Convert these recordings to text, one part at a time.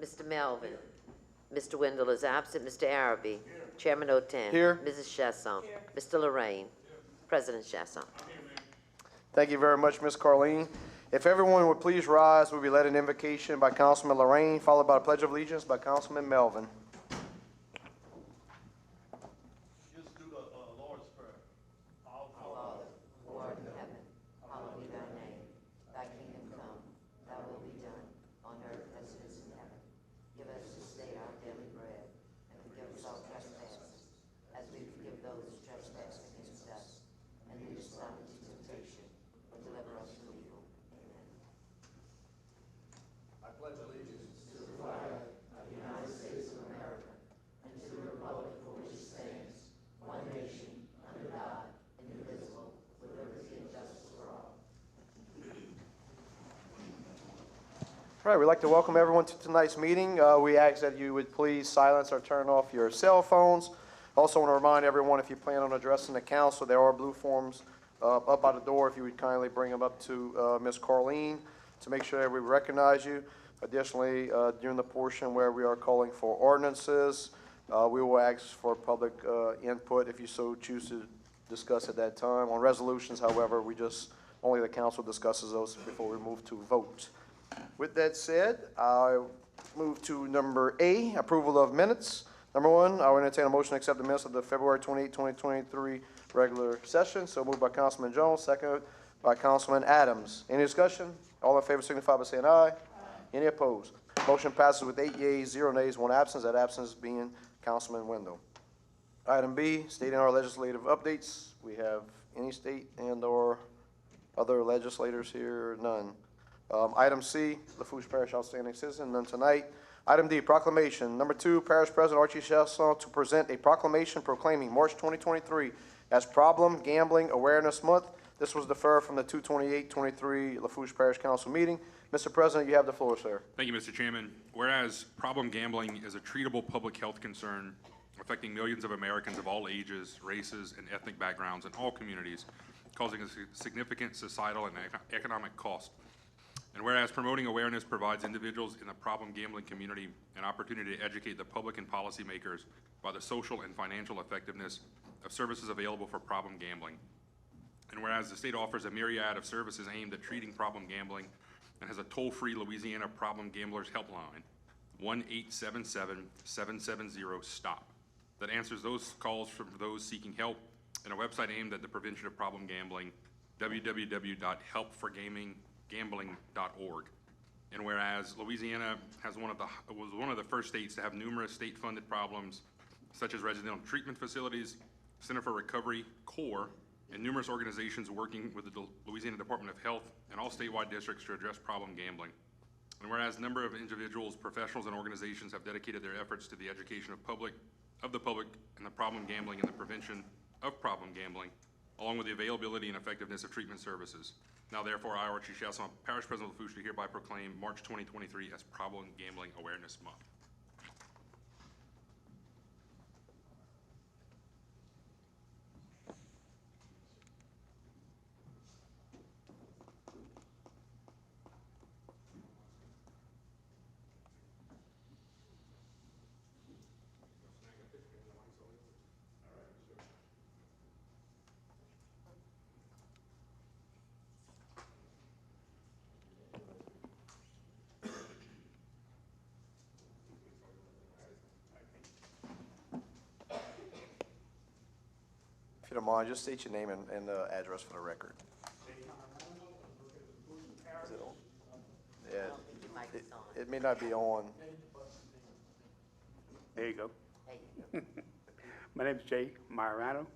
Mr. Melvin. Mr. Wendell is absent. Mr. Arabi. Chairman Oten. Here. Mrs. Chasson. Mr. Lorraine. President Chasson. Thank you very much, Ms. Carleen. If everyone would please rise, we'll be led in invocation by Councilman Lorraine, followed by a pledge of allegiance by Councilman Melvin. Just do the Lord's Prayer. Our Father, who art in heaven, hallowed be thy name. Thy kingdom come, thy will be done, on earth as it is in heaven. Give us this day our daily bread, and forgive us our trespasses, as we forgive those who trespass against us. And lead us not into temptation, but deliver us from evil. Amen. I pledge allegiance to the Flag of the United States of America, and to the republic for which it stands, one nation, under God, indivisible, with liberty and justice for all. All right, we'd like to welcome everyone to tonight's meeting. We ask that you would please silence or turn off your cell phones. Also want to remind everyone, if you plan on addressing the council, there are blue forms up by the door. If you would kindly bring them up to Ms. Carleen to make sure that we recognize you. Additionally, during the portion where we are calling for ordinances, we will ask for public input if you so choose to discuss at that time. On resolutions, however, only the council discusses those before we move to vote. With that said, I move to number A, approval of minutes. Number one, I will entertain a motion to accept the minutes of the February 28, 2023 regular session. So moved by Councilman Jones, second by Councilman Adams. Any discussion? All in favor signify by saying aye. Any opposed? Motion passes with 8 yeas, 0 nays, 1 absence. That absence being Councilman Wendell. Item B, stating our legislative updates. We have any state and or other legislators here? None. Item C, Lafourche Parish Outstanding Citizen, none tonight. Item D, proclamation. Number 2, Parish President Archie Chasson to present a proclamation proclaiming March 2023 as Problem Gambling Awareness Month. This was deferred from the 2/28/23 Lafourche Parish Council meeting. Mr. President, you have the floor, sir. Thank you, Mr. Chairman. Whereas problem gambling is a treatable public health concern affecting millions of Americans of all ages, races, and ethnic backgrounds in all communities, causing a significant societal and economic cost. And whereas promoting awareness provides individuals in the problem gambling community an opportunity to educate the public and policymakers about the social and financial effectiveness of services available for problem gambling. And whereas the state offers a myriad of services aimed at treating problem gambling and has a toll-free Louisiana Problem Gamblers Helpline, 1-877-770-STOP, that answers those calls from those seeking help, and a website aimed at the prevention of problem gambling, www.helpforgambling.org. And whereas Louisiana was one of the first states to have numerous state-funded problems, such as residential treatment facilities, Center for Recovery, CORE, and numerous organizations working with the Louisiana Department of Health and all statewide districts to address problem gambling. And whereas a number of individuals, professionals, and organizations have dedicated their efforts to the education of the public and the problem gambling and the prevention of problem gambling, along with the availability and effectiveness of treatment services. Now therefore, I, Archie Chasson, Parish President of Lafourche, do hereby proclaim March 2023 as Problem Gambling Awareness Month. If you don't mind, just state your name and address for the record. Is it on? Yeah, it may not be on. There you go. My name is Jay Majorano.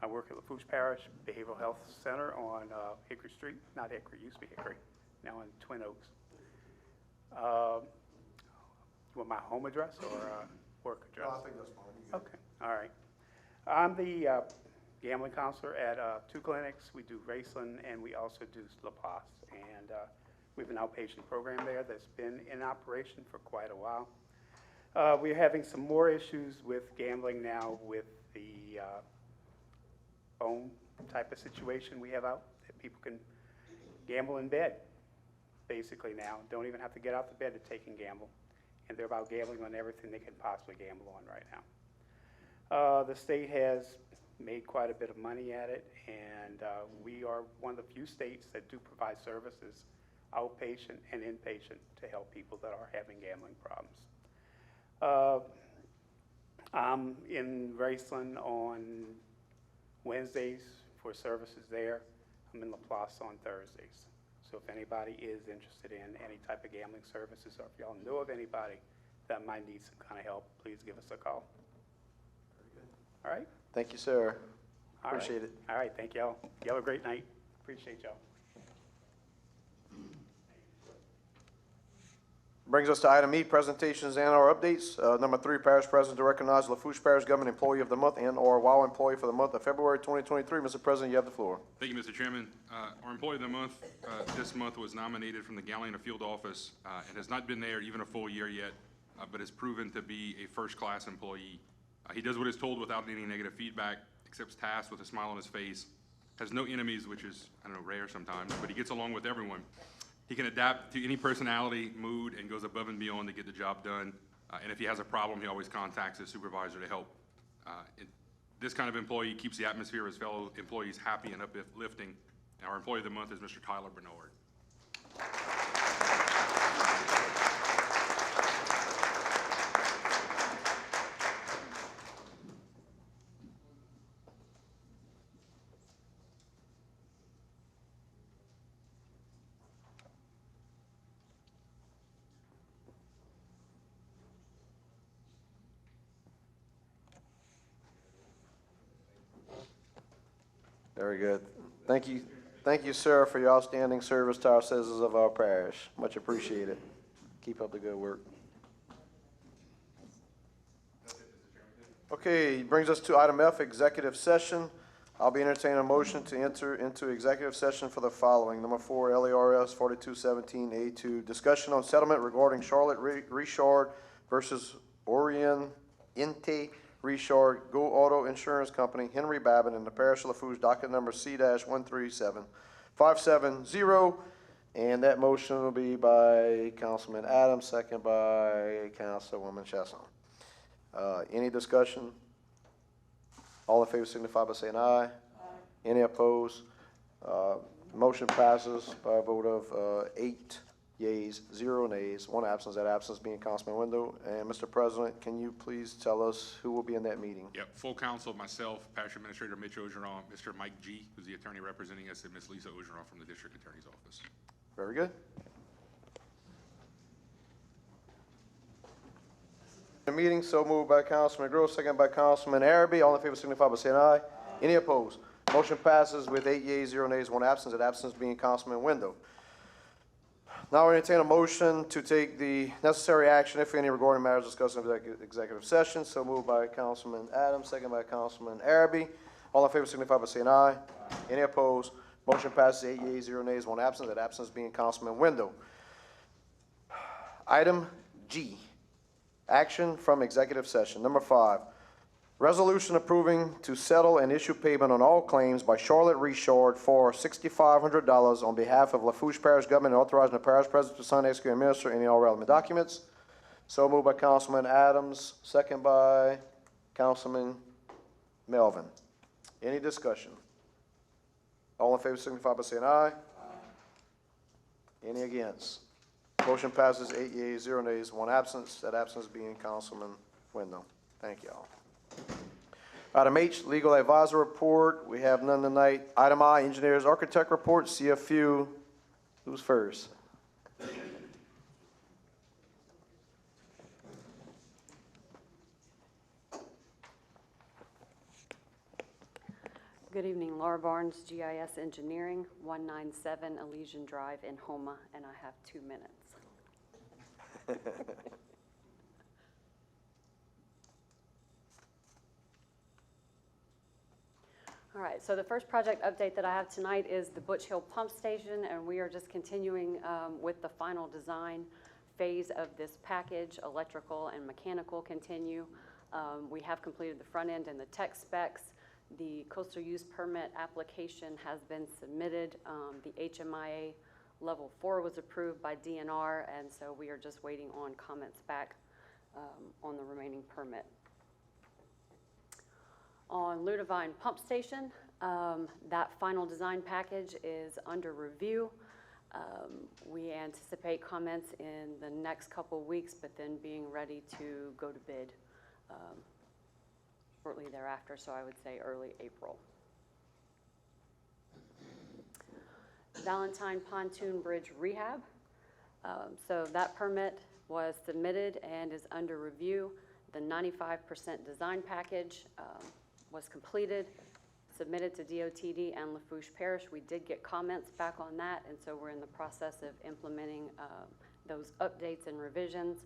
I work at Lafourche Parish Behavioral Health Center on Hickory Street. Not Hickory, used to be Hickory, now in Twin Oaks. You want my home address or work address? No, I think that's fine. Okay, all right. I'm the gambling counselor at 2 clinics. We do Raceland and we also do Lafourche. And we have an outpatient program there that's been in operation for quite a while. We're having some more issues with gambling now with the phone type of situation we have out, that people can gamble in bed, basically now. Don't even have to get out of bed to take and gamble. and they're about gambling on everything they can possibly gamble on right now. The state has made quite a bit of money at it, and we are one of the few states that do provide services, outpatient and inpatient, to help people that are having gambling problems. I'm in Raceland on Wednesdays for services there. I'm in Lafourche on Thursdays. So if anybody is interested in any type of gambling services, or if y'all know of anybody that might need some kind of help, please give us a call. All right? Thank you, sir. All right. Appreciate it. All right, thank y'all. Y'all have a great night. Appreciate y'all. Brings us to item E, presentations and/or updates. Number 3, Parish President to recognize Lafourche Parish Government Employee of the Month and/or WOW Employee for the month of February 2023. Mr. President, you have the floor. Thank you, Mr. Chairman. Our Employee of the Month this month was nominated from the Galena Field Office and has not been there even a full year yet, but has proven to be a first-class employee. He does what is told without any negative feedback, accepts tasks with a smile on his face, has no enemies, which is, I don't know, rare sometimes, but he gets along with everyone. He can adapt to any personality, mood, and goes above and beyond to get the job done. And if he has a problem, he always contacts his supervisor to help. This kind of employee keeps the atmosphere of his fellow employees happy and uplifting. Our Employee of the Month is Mr. Tyler Bernard. Very good. Thank you, sir, for your outstanding service to our citizens of our parish. Much appreciated. Keep up the good work. Okay, brings us to item F, executive session. I'll be entertaining a motion to enter into executive session for the following. Number 4, LERS 4217A2, discussion on settlement regarding Charlotte Richard versus Orion Inte Richard Go Auto Insurance Company, Henry Babin, in the Parish of Lafourche, docket number C-137570. And that motion will be by Councilman Adams, second by Councilwoman Chesson. Any discussion? All in favor signify by saying aye. Aye. Any opposed? Motion passes by a vote of 8 yeas, 0 nays, 1 absence, that absence being Councilman Window. And Mr. President, can you please tell us who will be in that meeting? Yep, full council, myself, Parish Administrator Mitch Ogeron, Mr. Mike G., who's the attorney representing us, and Ms. Lisa Ogeron from the District Attorney's Office. Very good. The meeting, so moved by Councilman Gross, second by Councilman Araby. All in favor signify by saying aye. Any opposed? Motion passes with 8 yeas, 0 nays, 1 absence, that absence being Councilman Window. Now we entertain a motion to take the necessary action, if any, regarding matters discussed in executive session. So moved by Councilman Adams, second by Councilman Araby. All in favor signify by saying aye. Any opposed? Motion passes 8 yeas, 0 nays, 1 absence, that absence being Councilman Window. Item G, action from executive session. Number 5, resolution approving to settle and issue payment on all claims by Charlotte Richard for $6,500 on behalf of Lafourche Parish Government, and authorizing the parish president to sign, execute, and administer any all relevant documents. So moved by Councilman Adams, second by Councilman Melvin. Any discussion? All in favor signify by saying aye. Aye. Any against? Motion passes 8 yeas, 0 nays, 1 absence, that absence being Councilman Window. Thank y'all. Item H, legal advisor report. We have none tonight. Item I, engineers architect report. See a few. Who's first? Good evening, Laura Barnes, GIS Engineering, 197 Elysian Drive in Homa, and I have 2 minutes. All right, so the first project update that I have tonight is the Butch Hill Pump Station, and we are just continuing with the final design phase of this package. Electrical and mechanical continue. We have completed the front end and the tech specs. The coastal use permit application has been submitted. The HMIA Level 4 was approved by DNR, and so we are just waiting on comments back on the remaining permit. On Ludovine Pump Station, that final design package is under review. We anticipate comments in the next couple of weeks, but then being ready to go to bid shortly thereafter, so I would say early April. Valentine Pontoon Bridge Rehab. So that permit was submitted and is under review. The 95% design package was completed, submitted to DOTD and Lafourche Parish. We did get comments back on that, and so we're in the process of implementing those updates and revisions.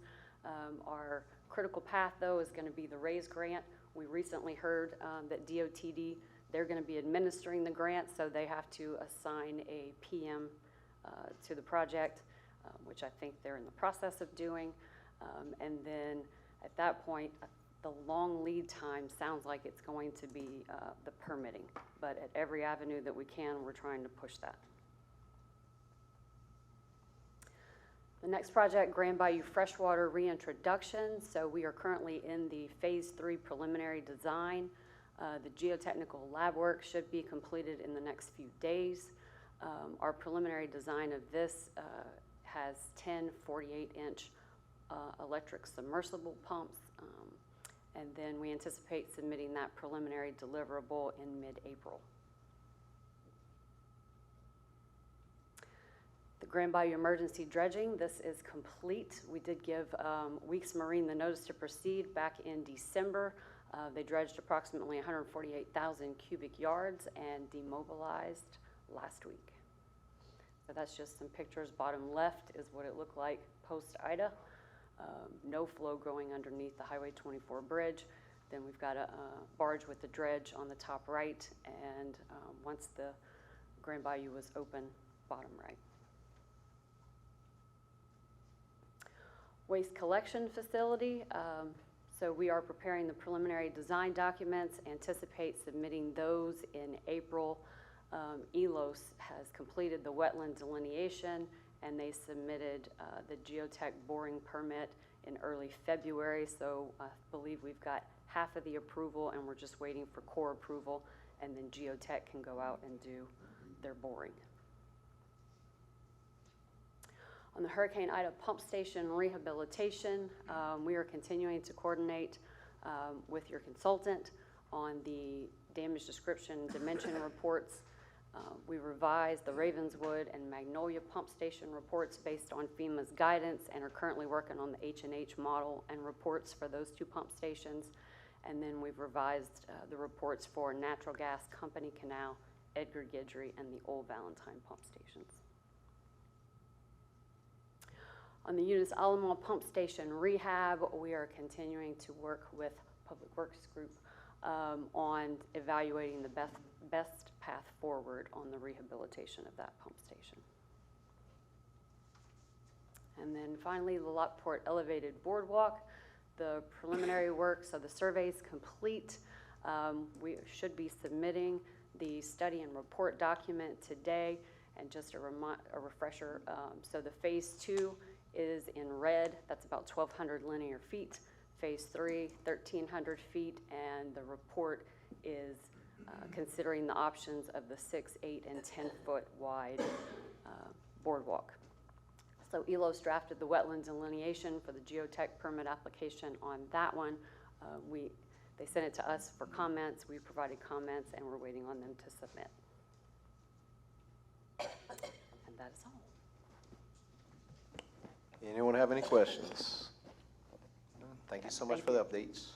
Our critical path, though, is going to be the RAISE grant. We recently heard that DOTD, they're going to be administering the grant, so they have to assign a PM to the project, which I think they're in the process of doing. And then at that point, the long lead time sounds like it's going to be the permitting. But at every avenue that we can, we're trying to push that. The next project, Grand Bayou Freshwater Reintroduction. So we are currently in the Phase 3 preliminary design. The geotechnical lab work should be completed in the next few days. Our preliminary design of this has 10 48-inch electric submersible pumps, and then we anticipate submitting that preliminary deliverable in mid-April. The Grand Bayou emergency dredging, this is complete. We did give Weeks Marine the notice to proceed back in December. They dredged approximately 148,000 cubic yards and demobilized last week. So that's just some pictures. Bottom left is what it looked like post-Ida. No flow going underneath the Highway 24 bridge. Then we've got a barge with the dredge on the top right, and once the Grand Bayou was open, bottom right. Waste collection facility. So we are preparing the preliminary design documents, anticipate submitting those in April. ELOS has completed the wetland delineation, and they submitted the geotech boring permit in early February. So I believe we've got half of the approval, and we're just waiting for core approval, and then geotech can go out and do their boring. On the Hurricane Ida pump station rehabilitation, we are continuing to coordinate with your consultant on the damage description dimension reports. We revised the Ravenswood and Magnolia pump station reports based on FEMA's guidance and are currently working on the H&H model and reports for those two pump stations. And then we've revised the reports for Natural Gas Company Canal, Edgar Guidry, and the Old Valentine pump stations. On the Eunice Alamo pump station rehab, we are continuing to work with Public Works Group on evaluating the best path forward on the rehabilitation of that pump station. And then finally, the Lockport Elevated Boardwalk, the preliminary work, so the survey is complete. We should be submitting the study and report document today. And just a refresher, so the Phase 2 is in red. That's about 1,200 linear feet. Phase 3, 1,300 feet, and the report is considering the options of the 6, 8, and 10-foot wide boardwalk. So ELOS drafted the wetland delineation for the geotech permit application on that one. They sent it to us for comments. We provided comments, and we're waiting on them to submit. And that is all. Anyone have any questions? Thank you so much for the updates.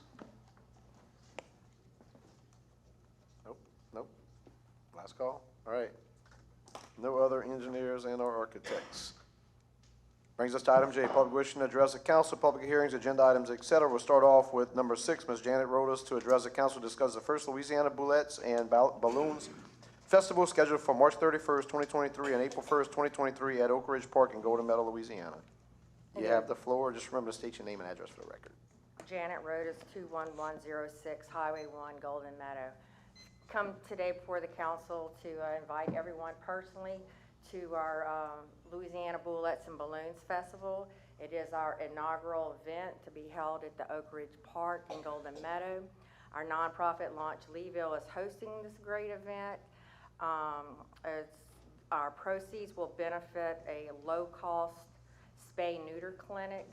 Nope. Last call. All right. No other engineers and or architects. Brings us to item J, public wishing to address the council, public hearings, agenda items, etc. We'll start off with number 6. Ms. Janet Rodas to address the council, discuss the first Louisiana Bullets and Balloons Festival scheduled for March 31st, 2023 and April 1st, 2023 at Oak Ridge Park in Golden Meadow, Louisiana. You have the floor. Just remember to state your name and address for the record. Janet Rodas, 21106 Highway 1, Golden Meadow. Come today before the council to invite everyone personally to our Louisiana Bullets and Balloons Festival. It is our inaugural event to be held at the Oak Ridge Park in Golden Meadow. Our nonprofit Launch Leeville is hosting this great event. Our proceeds will benefit a low-cost spay-neuter clinic,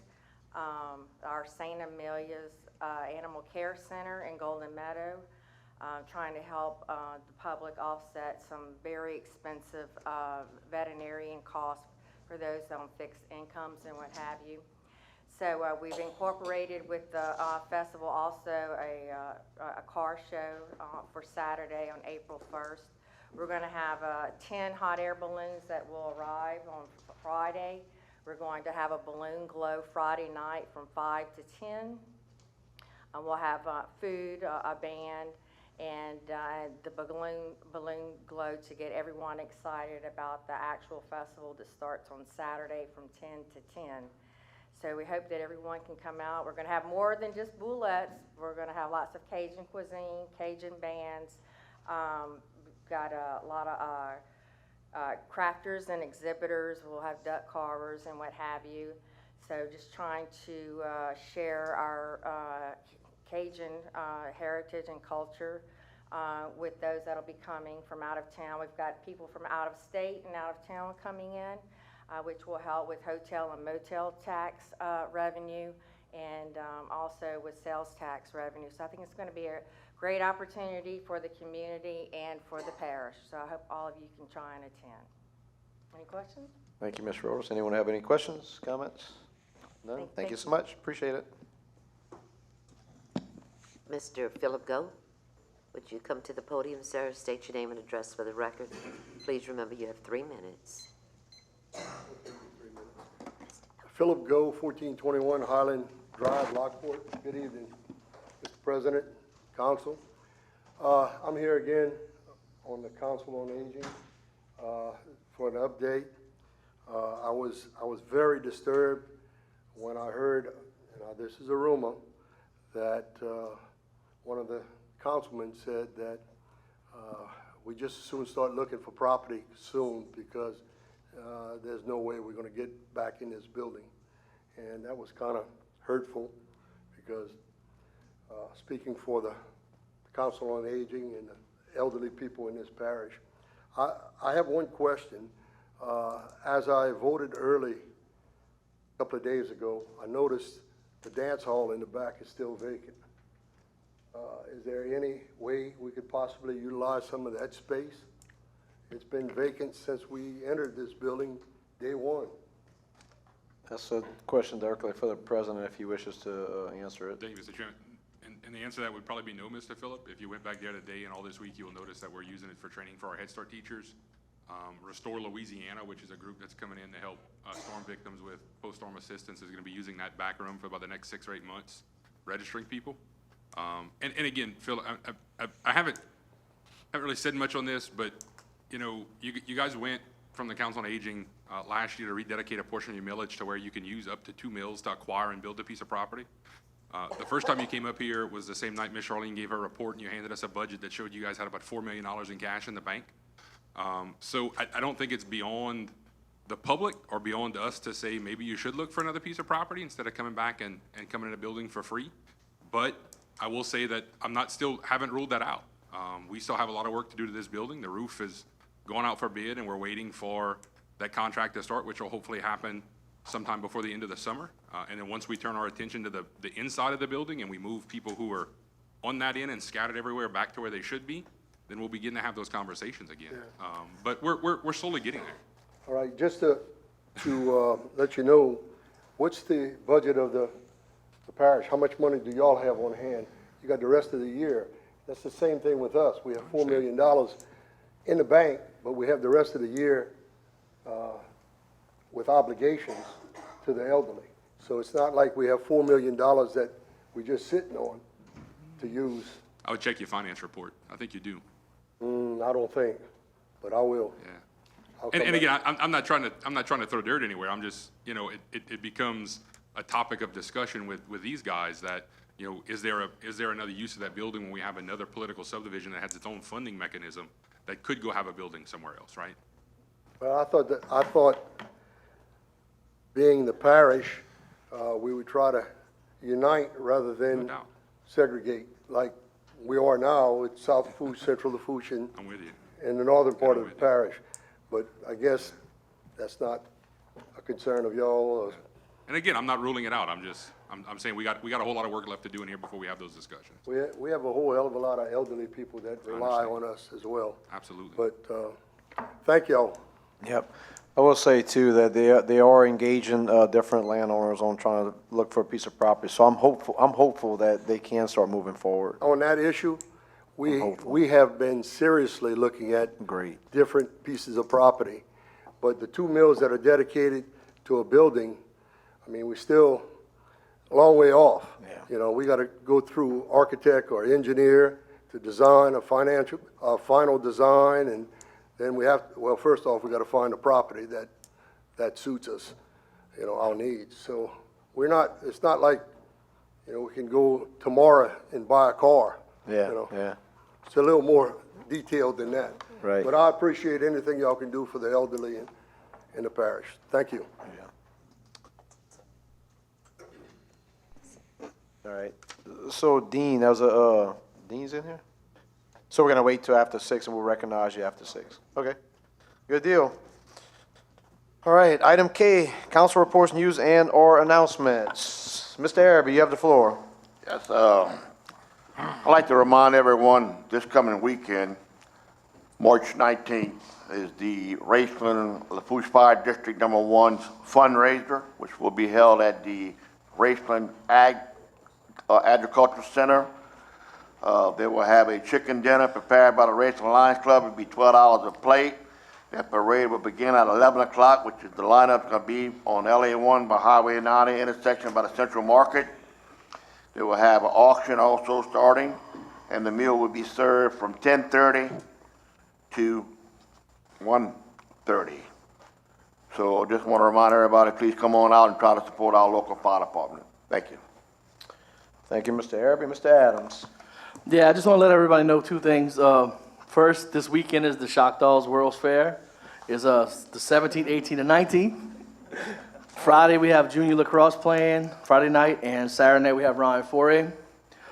our St. Amelia's Animal Care Center in Golden Meadow, trying to help the public offset some very expensive veterinarian costs for those on fixed incomes and what have you. So we've incorporated with the festival also a car show for Saturday on April 1st. We're going to have 10 hot air balloons that will arrive on Friday. We're going to have a balloon glow Friday night from 5 to 10. We'll have food, a band, and the balloon glow to get everyone excited about the actual festival that starts on Saturday from 10 to 10. So we hope that everyone can come out. We're going to have more than just bullets. We're going to have lots of Cajun cuisine, Cajun bands. We've got a lot of crafters and exhibitors. We'll have duck carvers and what have you. So just trying to share our Cajun heritage and culture with those that'll be coming from out of town. We've got people from out of state and out of town coming in, which will help with hotel and motel tax revenue, and also with sales tax revenue. So I think it's going to be a great opportunity for the community and for the parish. So I hope all of you can try and attend. Any questions? Thank you, Ms. Rodas. Anyone have any questions, comments? None? Thank you so much. Appreciate it. Mr. Philip Go, would you come to the podium, sir? State your name and address for the record. Please remember you have 3 minutes. Philip Go, 1421 Highland Drive, Lockport. Good evening, Mr. President, Council. I'm here again on the Council on Aging for an update. I was very disturbed when I heard, this is a rumor, that one of the councilmen said that we just soon start looking for property soon because there's no way we're going to get back in this building. And that was kind of hurtful because speaking for the Council on Aging and the elderly people in this parish, I have one question. As I voted early a couple of days ago, I noticed the dance hall in the back is still vacant. Is there any way we could possibly utilize some of that space? It's been vacant since we entered this building day one. That's a question directly for the president if he wishes to answer it. Thank you, Mr. Chairman. And the answer to that would probably be no, Mr. Phillip. If you went back there today and all this week, you will notice that we're using it for training for our Head Start teachers. Restore Louisiana, which is a group that's coming in to help storm victims with post-storm assistance, is going to be using that back room for about the next 6 or 8 months, registering people. And again, Phil, I haven't really said much on this, but you guys went from the Council on Aging last year to rededicate a portion of your millage to where you can use up to 2 mills to acquire and build a piece of property. The first time you came up here was the same night Ms. Charlene gave her report and you handed us a budget that showed you guys had about $4 million in cash in the bank. So I don't think it's beyond the public or beyond us to say maybe you should look for another piece of property instead of coming back and coming in a building for free. But I will say that haven't ruled that out. We still have a lot of work to do to this building. The roof is going out for bid and we're waiting for that contract to start, which will hopefully happen sometime before the end of the summer. And then once we turn our attention to the inside of the building and we move people who are on that end and scattered everywhere back to where they should be, then we'll begin to have those conversations again. Yeah. But we're slowly getting there. All right, just to let you know, what's the budget of the parish? How much money do y'all have on hand? You got the rest of the year. That's the same thing with us. We have $4 million in the bank, but we have the rest of the year with obligations to the elderly. So it's not like we have $4 million that we're just sitting on to use. I would check your finance report. I think you do. I don't think, but I will. Yeah. And again, I'm not trying to throw dirt anywhere. I'm just, it becomes a topic of discussion with these guys that, is there another use of that building when we have another political subdivision that has its own funding mechanism that could go have a building somewhere else, right? Well, I thought, being the parish, we would try to unite rather No than doubt. segregate, like we are now with South Lafourche, Central Lafourche, and I'm with you. in the northern part of I'm the with you. parish. But I guess that's not a concern of y'all. And again, I'm not ruling it out. I'm saying we got a whole lot of work left to do in here before we have those discussions. We have a whole hell of a lot of elderly people that rely on us as well. Absolutely. But thank y'all. Yep. I will say too that they are engaging different landowners on trying to look for a piece of property. So I'm hopeful that they can start moving forward. On that issue, we have been seriously looking at Great. different pieces of property. But the 2 mills that are dedicated to a building, I mean, we're still a long way off. Yeah. You know, we gotta go through architect or engineer to design a final design, and then we have, well, first off, we gotta find a property that suits us, you know, our needs. So it's not like, you know, we can go tomorrow and buy a car. Yeah, You know? yeah. It's a little more detailed than that. Right. But I appreciate anything y'all can do for the elderly in the parish. Thank you. All right. So Dean, Dean's in here? So we're gonna wait till after 6 and we'll recognize you after 6. Okay. Good deal. All right, item K, council reports, news and/or announcements. Mr. Araby, you have the floor. Yes, I'd like to remind everyone this coming weekend, March 19th, is the Raceland Lafourche Fire District #1 fundraiser, which will be held at the Raceland Agricultural Center. They will have a chicken dinner prepared by the Raceland Lions Club. It'll be $12 a plate. That parade will begin at 11 o'clock, which is the lineup's going to be on LA1 by Highway 90 intersection by the Central Market. They will have an auction also starting, and the meal will be served from 10:30 to 1:30. So I just want to remind everybody, please come on out and try to support our local fire department. Thank you. Thank you, Mr. Araby. Mr. Adams. Yeah, I just want to let everybody know 2 things. First, this weekend is the Shock Dolls World's Fair. It's the 17th, 18th, and 19th. Friday, we have junior lacrosse playing, Friday night, and Saturday night we have Ryan Foray.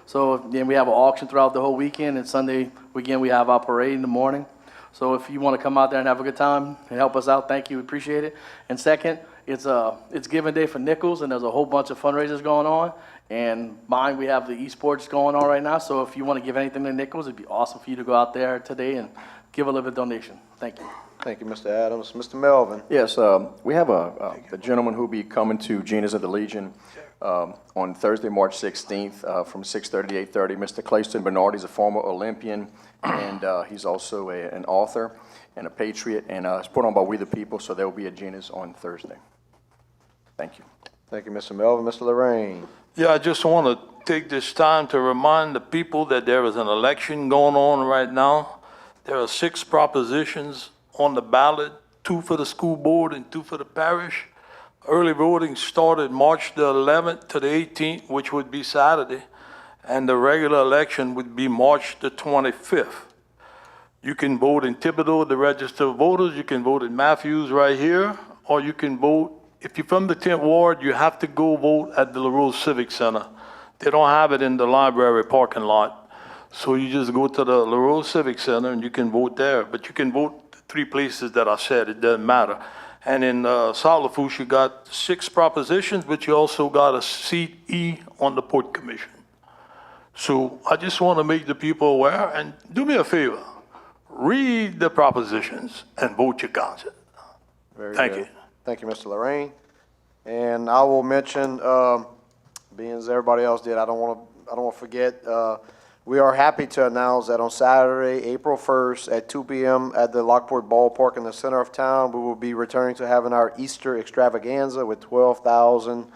So then we have an auction throughout the whole weekend, and Sunday weekend we have our parade in the morning. So if you want to come out there and have a good time and help us out, thank you, we appreciate it. And second, it's Giving Day for Nichols, and there's a whole bunch of fundraisers going on. And mine, we have the esports going on right now, so if you want to give anything to Nichols, it'd be awesome for you to go out there today and give a little bit of donation. Thank you. Thank you, Mr. Adams. Mr. Melvin. Yes, we have a gentleman who'll be coming to Gina's of the Legion on Thursday, March 16th from 6:30 to 8:30. Mr. Clayston Bernard, he's a former Olympian, and he's also an author and a patriot, and it's put on by We the People, so there will be a Gina's on Thursday. Thank you. Thank you, Mr. Melvin. Mr. Lorraine. Yeah, I just want to take this time to remind the people that there is an election going on right now. There are 6 propositions on the ballot, 2 for the school board and 2 for the parish. Early voting started March the 11th to the 18th, which would be Saturday, and the regular election would be March the 25th. You can vote in Thibodeau, the register of voters. You can vote in Matthews right here, or you can vote, if you're from the 10th Ward, you have to go vote at the LaRose Civic Center. They don't have it in the library parking lot. So you just go to the LaRose Civic Center and you can vote there. But you can vote 3 places that I said, it doesn't matter. And in South Lafourche, you got 6 propositions, but you also got a seat E on the Port Commission. So I just want to make the people aware, and do me a favor, read the propositions and vote your conscience. Thank you. Thank you, Mr. Lorraine. And I will mention, being as everybody else did, I don't want to forget, we are happy to announce that on Saturday, April 1st at 2 p.m. at the Lockport Ballpark in the center of town, we will be returning to having our Easter extravaganza with 12,000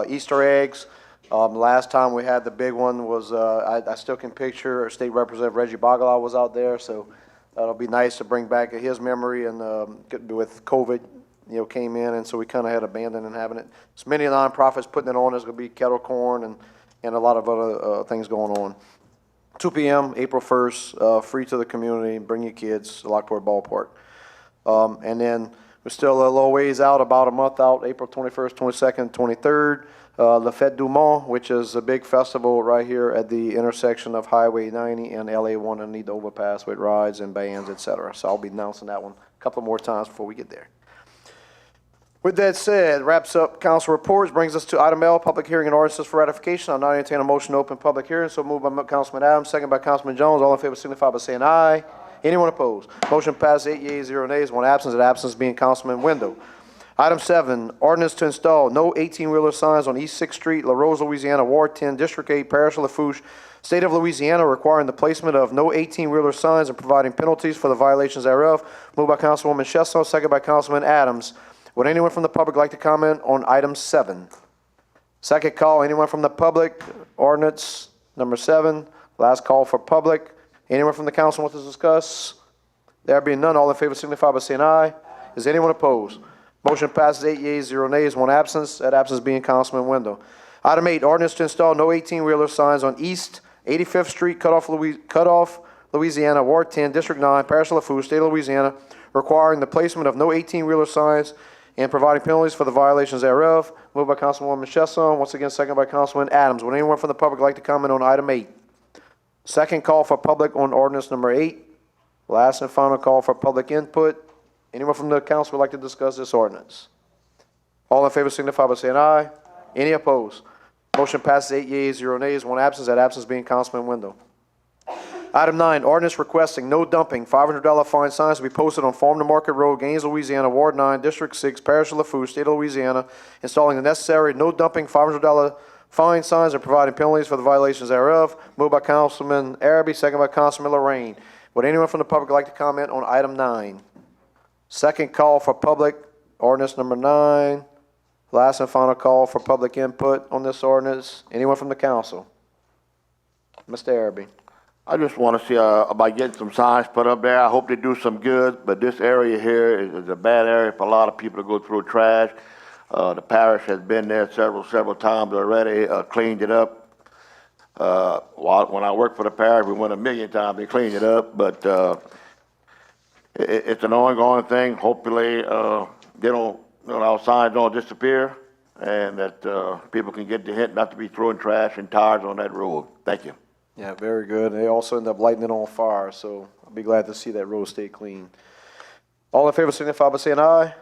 Easter eggs. Last time we had the big one was, I still can picture State Representative Reggie Bagala was out there, so it'll be nice to bring back his memory, and with COVID, came in, and so we kind of had abandoned and having it. There's many nonprofits putting it on. There's going to be kettle corn and a lot of other things going on. 2 p.m., April 1st, free to the community. Bring your kids to Lockport Ballpark. And then we're still a little ways out, about a month out, April 21st, 22nd, 23rd. La Fête du Mont, which is a big festival right here at the intersection of Highway 90 and LA 1 underneath the overpass with rides and bands, etc. So I'll be announcing that one a couple more times before we get there. With that said, wraps up council reports, brings us to item L, public hearing and ordinances for ratification. I'll now entertain a motion to open public hearing. So moved by Councilman Adams, second by Councilman Jones. All in favor signify by saying aye. Anyone opposed? Motion passes 8 yeas, 0 nays, 1 absence. That absence being Councilman Wendell. Item 7, ordinance to install no 18-wheeler signs on East 6th Street, La Rose, Louisiana, Ward 10, District 8, Parish of Lafourche, State of Louisiana, requiring the placement of no 18-wheeler signs and providing penalties for the violations thereof. Moved by Councilwoman Chesson, second by Councilman Adams. Would anyone from the public like to comment on item 7? Second call, anyone from the public? Ordinance number 7, last call for public. Anyone from the council want to discuss? There being none, all in favor signify by saying aye. Is anyone opposed? Motion passes 8 yeas, 0 nays, 1 absence. That absence being Councilman Wendell. Item 8, ordinance to install no 18-wheeler signs on East 85th Street, Cutoff, Louisiana, Ward 10, District 9, Parish of Lafourche, State of Louisiana, requiring the placement of no 18-wheeler signs and providing penalties for the violations thereof. Moved by Councilwoman Chesson, once again second by Councilman Adams. Would anyone from the public like to comment on item 8? Second call for public on ordinance number 8. Last and final call for public input. Anyone from the council would like to discuss this ordinance? All in favor signify by saying aye. Any opposed? Motion passes 8 yeas, 0 nays, 1 absence. That absence being Councilman Wendell. Item 9, ordinance requesting no dumping, $500 fine signs to be posted on Farm to Market Road, Gaines, Louisiana, Ward 9, District 6, Parish of Lafourche, State of Louisiana, installing the necessary no dumping $500 fine signs and providing penalties for the violations thereof. Moved by Councilman Araby, second by Councilman Lorraine. Would anyone from the public like to comment on item 9? Second call for public, ordinance number 9. Last and final call for public input on this ordinance. Anyone from the council? Mr. Araby. I just want to see about getting some signs put up there. I hope they do some good, but this area here is a bad area for a lot of people to go through trash. The parish has been there several times already, cleaned it up. When I worked for the parish, we went 1,000,000 times. They cleaned it up, but it's an ongoing thing. Hopefully, our signs don't disappear, and that people can get the hint not to be throwing trash and tires on that road. Thank you. Yeah, very good. They also end up lighting it on fire, so I'll be glad to see that road stay clean. All in favor signify by saying aye.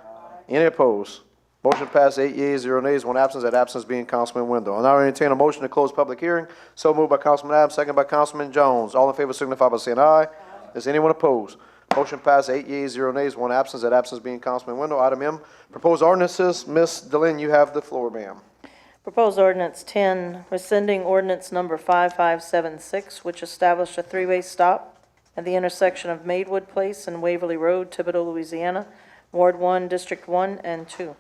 Any opposed? Motion passed 8 yeas, 0 nays, 1 absence. That absence being Councilman Wendell. I'll now entertain a motion to close public hearing. So moved by Councilman Adams, second by Councilman Jones. All in favor signify by saying aye. Is anyone opposed? Motion passed 8 yeas, 0 nays, 1 absence. That absence being Councilman Wendell. Item M, proposed ordinances. Ms. Deline, you have the floor, ma'am. Proposed ordinance 10, rescinding ordinance number 5576, which established a three-way stop at the intersection of Maidwood Place and Waverly Road, Thibodaux, Louisiana, Ward 1, District 1 and 2,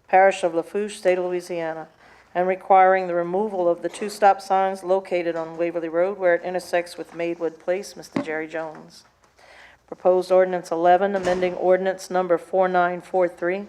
Parish of Lafourche, State of Louisiana, and requiring the removal of the 2 stop signs located on Waverly Road where it intersects with Maidwood Place. Mr. Jerry Jones. Proposed ordinance 11, amending ordinance number 4943,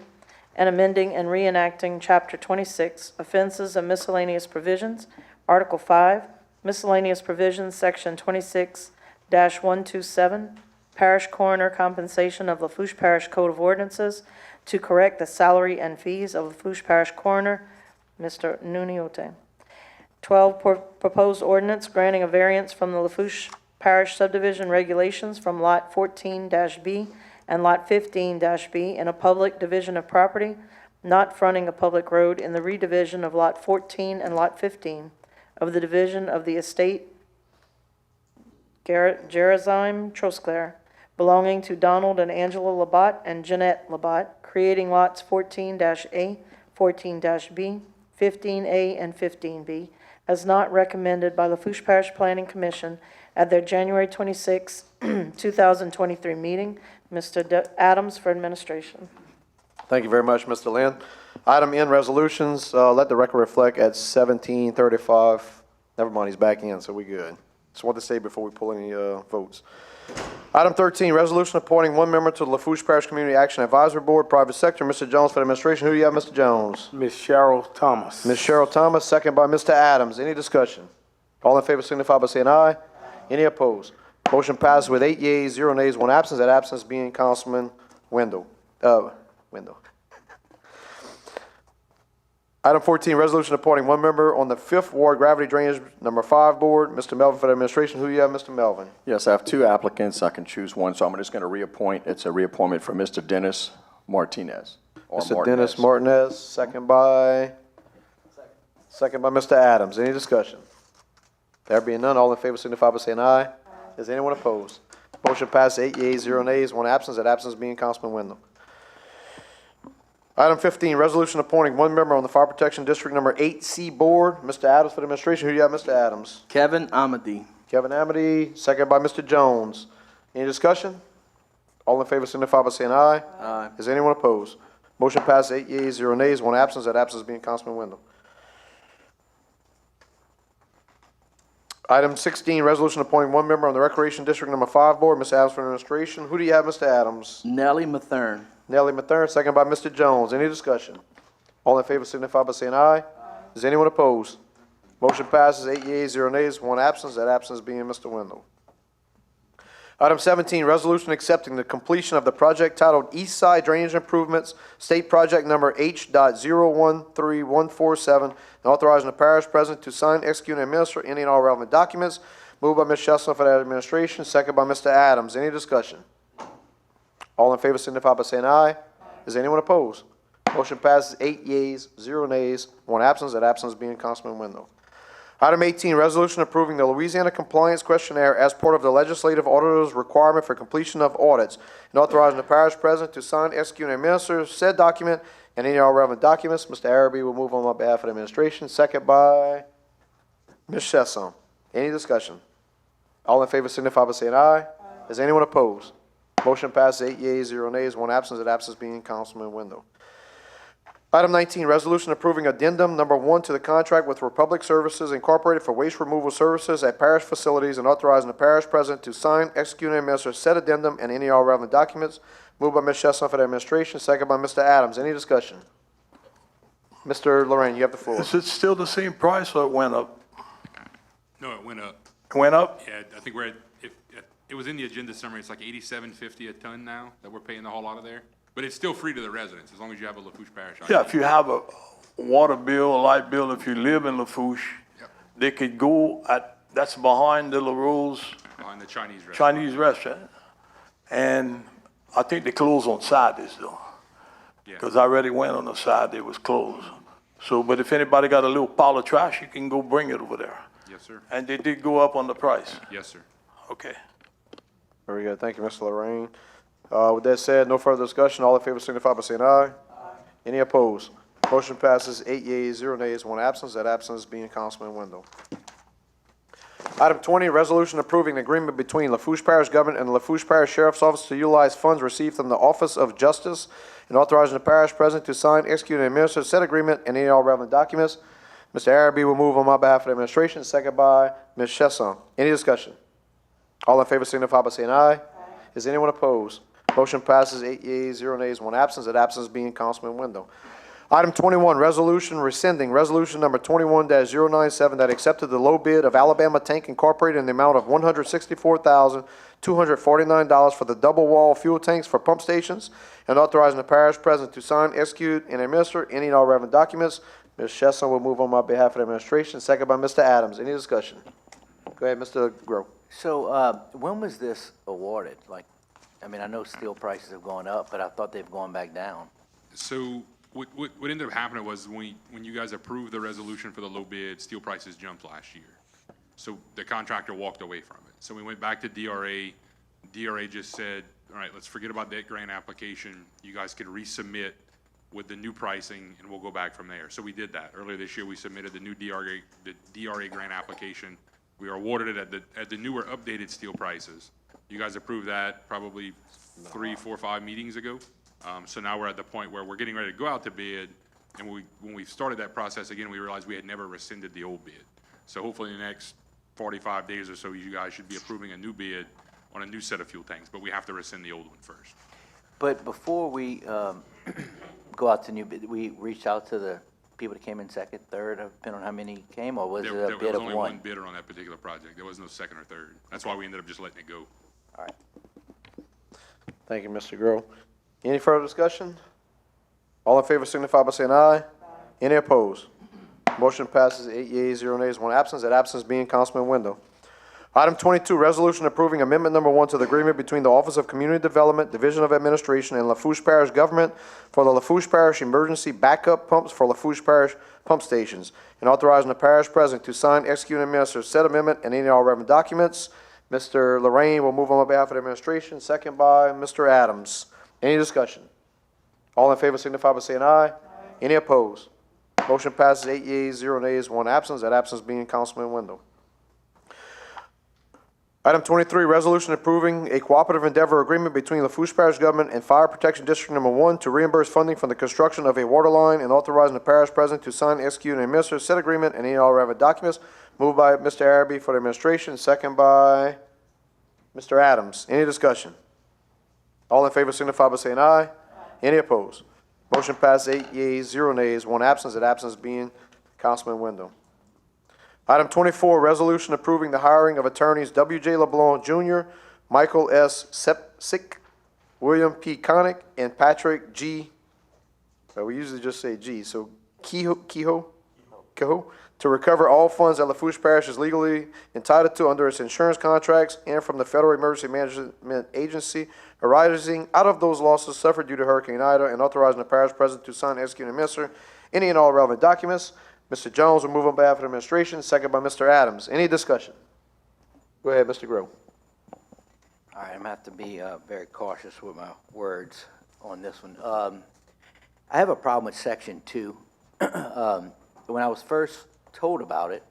and amending and reenacting Chapter 26, Offenses and Miscellaneous Provisions, Article 5, Miscellaneous Provisions, Section 26-127, Parish Coroner Compensation of Lafourche Parish Code of Ordinances, to correct the salary and fees of Lafourche Parish Coroner, Mr. Nuniote. 12, proposed ordinance granting a variance from the Lafourche Parish subdivision regulations from Lot 14-B and Lot 15-B in a public division of property not fronting a public road in the redivision of Lot 14 and Lot 15 of the division of the estate Gerizim Trosclair, belonging to Donald and Angela Labat and Jeanette Labat, creating lots 14-A, 14-B, 15A, and 15B, as not recommended by the Lafourche Parish Planning Commission at their January 26, 2023 meeting. Mr. Adams for administration. Thank you very much, Mr. Lynn. Item N, resolutions. Let the record reflect at 17:35. Never mind, he's back in, so we good. Just want to say before we pull any votes. Item 13, resolution appointing 1 member to the Lafourche Parish Community Action Advisory Board, private sector. Mr. Jones for the administration. Who do you have, Mr. Jones? Ms. Cheryl Thomas. Ms. Cheryl Thomas, second by Mr. Adams. Any discussion? All in favor signify by saying aye. Any opposed? Motion passes with 8 yeas, 0 nays, 1 absence. That absence being Councilman Wendell. Item 14, resolution appointing one member on the 5th Ward Gravity Drainage Number 5 Board. Mr. Melvin for the administration. Who do you have, Mr. Melvin? Yes, I have two applicants. I can choose one, so I'm just going to reappoint. It's a reappointment for Mr. Dennis Martinez. or Mr. Dennis Martinez, second by Mr. Adams. Any discussion? There being none, all in favor signify by saying aye. Is anyone opposed? Motion passes 8 yeas, 0 nays, 1 absence. That absence being Councilman Windham. Item 15, resolution appointing one member on the Fire Protection District Number 8C Board. Mr. Adams for the administration. Who do you have, Mr. Adams? Kevin Amity. Kevin Amity, second by Mr. Jones. Any discussion? All in favor signify by saying aye. Aye. Is anyone opposed? Motion passes 8 yeas, 0 nays, 1 absence. That absence being Councilman Windham. Item 16, resolution appointing one member on the Recreation District Number 5 Board. Mr. Adams for the administration. Who do you have, Mr. Adams? Nellie Mathern. Nellie Mathern, second by Mr. Jones. Any discussion? All in favor signify by saying aye. Is anyone opposed? Motion passes 8 yeas, 0 nays, 1 absence. That absence being Mr. Wendell. Item 17, resolution accepting the completion of the project titled East Side Drainage Improvements, State Project Number H.013147, and authorizing the parish president to sign, execute, and administer any and all relevant documents. Moved by Ms. Chestnut for that administration, second by Mr. Adams. Any discussion? All in favor signify by saying aye. Is anyone opposed? Motion passes 8 yeas, 0 nays, 1 absence. That absence being Councilman Wendell. Item 18, resolution approving the Louisiana Compliance Questionnaire as part of the legislative auditor's requirement for completion of audits, and authorizing the parish president to sign, execute, and administer said document and any and all relevant documents. Mr. Araby will move on my behalf of the administration, second by Ms. Chesson. Any discussion? All in favor signify by saying aye. Is anyone opposed? Motion passes 8 yeas, 0 nays, 1 absence. That absence being Councilman Wendell. Item 19, resolution approving addendum number 1 to the contract with Republic Services Incorporated for waste removal services at parish facilities, and authorizing the parish president to sign, execute, and administer said addendum and any all relevant documents. Moved by Ms. Chestnut for the administration, second by Mr. Adams. Any discussion? Mr. Lorraine, you have the floor. Is it still the same price or it went up? No, it went up. It went up? Yeah, I think we're at, it was in the agenda summary, it's like $87.50 a ton now that we're paying the whole lot of there. But it's still free to the residents, as long as you have a Lafourche Parish ID. Yeah, if you have a water bill, a light bill, if you live in Lafourche, Yep. they could go that's behind the LaRue's Behind the Chinese restaurant. Chinese restaurant. And I think they close on Saturdays though. Yeah. Because I already went on a Saturday, it was closed. So, but if anybody got a little pile of trash, you can go bring it over there. Yes, sir. And they did go up on the price. Yes, sir. Okay. Very good. Thank you, Mr. Lorraine. With that said, no further discussion. All in favor signify by saying aye. Any opposed? Motion passes 8 yeas, 0 nays, 1 absence. That absence being Councilman Wendell. Item 20, resolution approving the agreement between Lafourche Parish Government and the Lafourche Parish Sheriff's Office to utilize funds received from the Office of Justice, and authorizing the parish president to sign, execute, and administer said agreement and any all relevant documents. Mr. Araby will move on my behalf of the administration, second by Ms. Chesson. Any discussion? All in favor signify by saying aye. Is anyone opposed? Motion passes 8 yeas, 0 nays, 1 absence. That absence being Councilman Wendell. Item 21, resolution rescinding resolution number 21-097 that accepted the low bid of Alabama Tank Incorporated in the amount of $164,249 for the double wall fuel tanks for pump stations, and authorizing the parish president to sign, execute, and administer any and all relevant documents. Ms. Chesson will move on my behalf of the administration, second by Mr. Adams. Any discussion? Go ahead, Mr. Groh. So, when was this awarded? Like, I mean, I know steel prices have gone up, but I thought they've gone back down. So what ended up happening was when you guys approved the resolution for the low bid, steel prices jumped last year. So the contractor walked away from it. So we went back to DRA. DRA just said, all right, let's forget about that grant application. You guys could resubmit with the new pricing and we'll go back from there. So we did that. Earlier this year, we submitted the new DRA grant application. We were awarded it at the newer updated steel prices. You guys approved that probably 3, 4, 5 meetings ago. So now we're at the point where we're getting ready to go out to bid. And when we started that process again, we realized we had never rescinded the old bid. So hopefully in the next 45 days or so, you guys should be approving a new bid on a new set of fuel tanks. But we have to rescind the old one first. But before we go out to new bid, we reached out to the people that came in second, third, depending on how many came, or was it a There bid was of only one? one bidder on that particular project. There was no second or third. That's why we ended up just letting it go. All right. Thank you, Mr. Groh. Any further discussion? All in favor signify by saying aye. Any opposed? Motion passes 8 yeas, 0 nays, 1 absence. That absence being Councilman Wendell. Item 22, resolution approving amendment number 1 to the agreement between the Office of Community Development, Division of Administration, and Lafourche Parish Government for the Lafourche Parish Emergency Backup Pumps for Lafourche Parish Pump Stations, and authorizing the parish president to sign, execute, and administer said amendment and any and all relevant documents. Mr. Lorraine will move on behalf of the administration, second by Mr. Adams. Any discussion? All in favor signify by saying aye. Any opposed? Motion passes 8 yeas, 0 nays, 1 absence. That absence being Councilman Wendell. Item 23, resolution approving a cooperative endeavor agreement between Lafourche Parish Government and Fire Protection District Number 1 to reimburse funding for the construction of a water line and authorizing the parish president to sign, execute, and administer said agreement and any and all relevant documents. Moved by Mr. Araby for the administration, second by Mr. Adams. Any discussion? All in favor signify by saying aye. Any opposed? Motion passes 8 yeas, 0 nays, 1 absence. That absence being Councilman Wendell. Item 24, resolution approving the hiring of attorneys W.J. LeBlanc Jr., Michael S. Sepsic, William P. Connick, and Patrick G. We usually just say G, so Kehoe, to recover all funds that Lafourche Parish is legally entitled to under its insurance contracts and from the Federal Emergency Management Agency arising out of those losses suffered due to Hurricane Ida, and authorizing the parish president to sign, execute, and administer any and all relevant documents. Mr. Jones will move on behalf of the administration, second by Mr. Adams. Any discussion? Go ahead, Mr. Groh. All right, I'm gonna have to be very cautious with my words on this one. I have a problem with Section 2. When I was first told about it,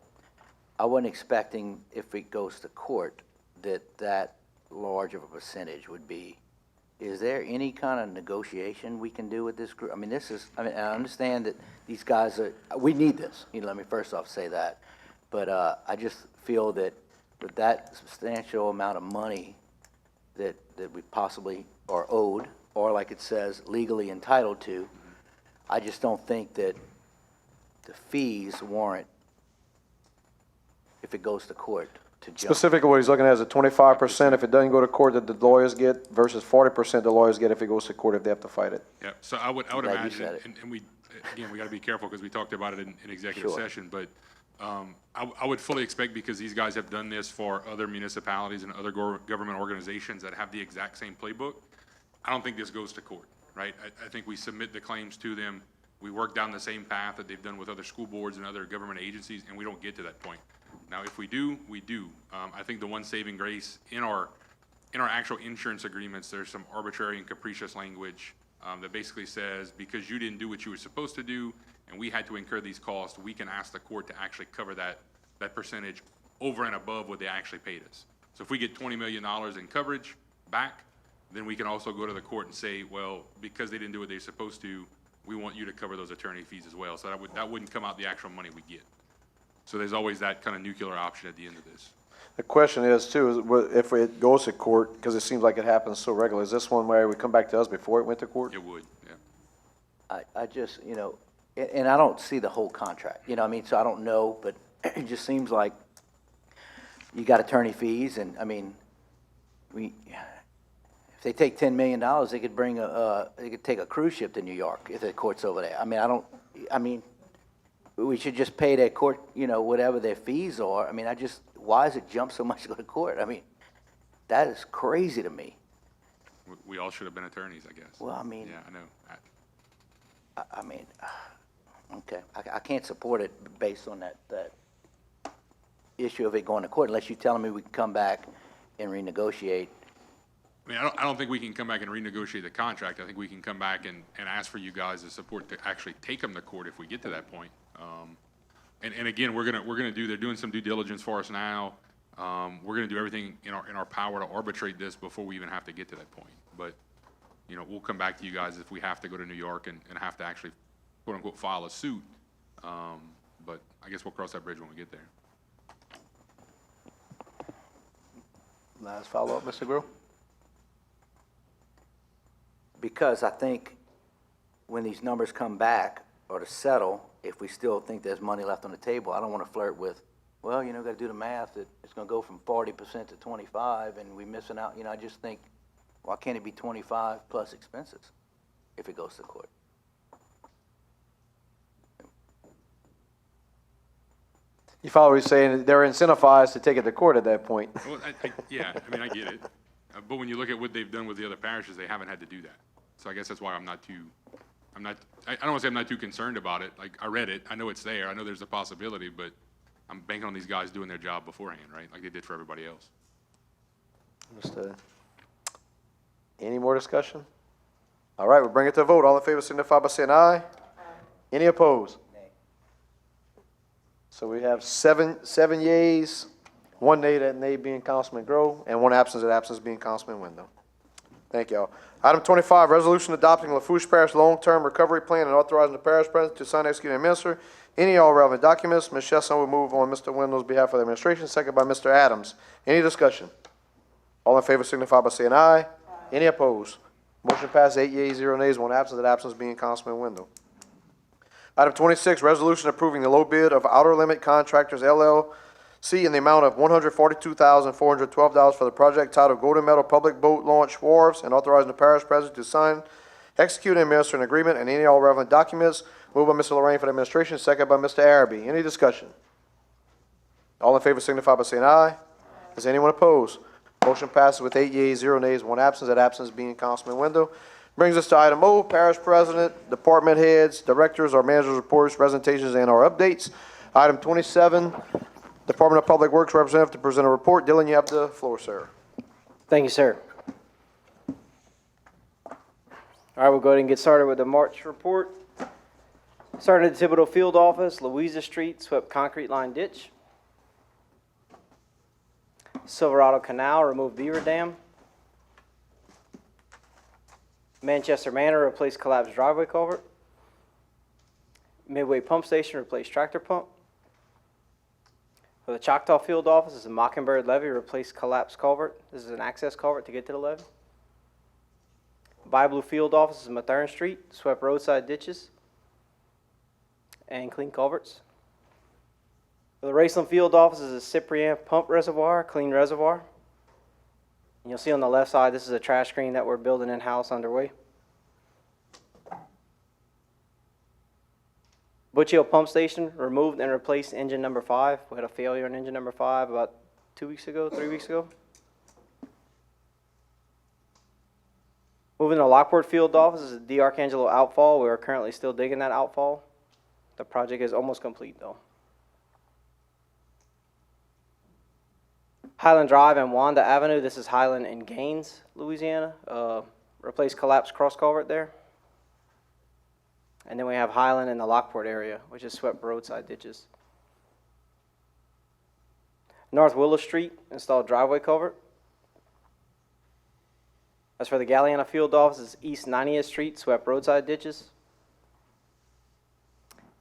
I wasn't expecting, if it goes to court, that large of a percentage would be. Is there any kind of negotiation we can do with this group? I mean, I understand that these guys we need this, let me first off say that. But I just feel that with that substantial amount of money that we possibly are owed, or like it says, legally entitled to, I just don't think that the fees warrant, if it goes to court, to jump. Specifically, what he's looking at is a 25% if it doesn't go to court that the lawyers get versus 40% the lawyers get if it goes to court if they have to fight it. Yeah, so I would Glad you imagine, said it. and we, again, we gotta be careful because we talked about it in executive Sure. session, but I would fully expect, because these guys have done this for other municipalities and other government organizations that have the exact same playbook, I don't think this goes to court, right? I think we submit the claims to them, we work down the same path that they've done with other school boards and other government agencies, and we don't get to that point. Now, if we do, we do. I think the one saving grace in our actual insurance agreements, there's some arbitrary and capricious language that basically says, because you didn't do what you were supposed to do, and we had to incur these costs, we can ask the court to actually cover that percentage over and above what they actually paid us. So if we get $20 million in coverage back, then we can also go to the court and say, well, because they didn't do what they're supposed to, we want you to cover those attorney fees as well. So that wouldn't come out the actual money we get. So there's always that kind of nuclear option at the end of this. The question is, too, is if it goes to court, because it seems like it happens so regularly, is this one where it would come back to us before it went to court? It would, yeah. I just, and I don't see the whole contract, so I don't know, but it just seems like you got attorney fees, and, if they take $10 million, they could they could take a cruise ship to New York if the court's over there. We should just pay their court, whatever their fees are. Why does it jump so much to go to court? That is crazy to me. We all should have been attorneys, I guess. Well, Yeah, I know. Okay, I can't support it based on that issue of it going to court, unless you're telling me we can come back and renegotiate. I don't think we can come back and renegotiate the contract. I think we can come back and ask for you guys' support to actually take them to court if we get to that point. And again, they're doing some due diligence for us now. We're gonna do everything in our power to arbitrate this before we even have to get to that point. But, we'll come back to you guys if we have to go to New York and have to actually, quote unquote, file a suit. But I guess we'll cross that bridge when we get there. Last follow-up, Mr. Groh? Because I think when these numbers come back or to settle, if we still think there's money left on the table, I don't want to flirt with, well, got to do the math that it's going to go from 40% to 25 and we're missing out. I just think, why can't it be 25 plus expenses? if it goes to court. You follow what he's saying? They're incentivized to take it to court at that point. Well, yeah, I mean, I get it. But when you look at what they've done with the other parishes, they haven't had to do that. So I guess that's why I don't want to say I'm not too concerned about it. Like, I read it, I know it's there, I know there's a possibility, but I'm banking on these guys doing their job beforehand, right? Like they did for everybody else. Understood. Any more discussion? All right, we'll bring it to a vote. All in favor signify by saying aye. Any opposed? So we have seven yeas, 1 nay, that nay being Councilman Grow, and 1 absence, that absence being Councilman Wendell. Thank y'all. Item 25, resolution adopting Lafourche Parish long-term recovery plan and authorizing the parish president to sign, execute, and administer any and all relevant documents. Ms. Chesson will move on Mr. Wendell's behalf of the administration, second by Mr. Adams. Any discussion? All in favor signify by saying aye. Any opposed? Motion passes 8 yeas, 0 nays, 1 absence, that absence being Councilman Wendell. Item 26, resolution approving the low bid of Outer Limit Contractors LLC in the amount of $142,412 for the project titled Golden Meadow Public Boat Launch Wharves, and authorizing the parish president to sign, execute, and administer an agreement and any and all relevant documents. Moved by Mr. Lorraine for the administration, second by Mr. Araby. Any discussion? All in favor signify by saying aye. Is anyone opposed? Motion passes with 8 yeas, 0 nays, 1 absence, that absence being Councilman Wendell. Brings us to item O, parish president, department heads, directors, our managers' reports, presentations, and our updates. Item 27, Department of Public Works representative to present a report. Dylan, you have the floor, sir. Thank you, sir. All right, we'll go ahead and get started with the March report. Starting at the Thibodeau Field Office, Louisa Street, swept concrete line ditch. Silverado Canal, removed beaver dam. Manchester Manor, replaced collapsed driveway culvert. Midway Pump Station, replaced tractor pump. For the Choctaw Field Office, this is a Mockingbird Levee, replaced collapsed culvert. This is an access culvert to get to the levee. By Blue Field Office is Mathern Street, swept roadside ditches and clean culverts. For the Raceland Field Office is a Cyprian Pump Reservoir, clean reservoir. And you'll see on the left side, this is a trash screen that we're building in-house underway. Butch Hill Pump Station, removed and replaced engine number 5. We had a failure on engine number 5 about 3 weeks ago. Moving to Lockport Field Office is the Arcangelo outfall. We are currently still digging that outfall. The project is almost complete though. Highland Drive and Wanda Avenue, this is Highland and Gaines, Louisiana. Replaced collapsed cross culvert there. And then we have Highland in the Lockport area, which is swept roadside ditches. North Willow Street, installed driveway culvert. As for the Galliana Field Office, it's East 90th Street, swept roadside ditches.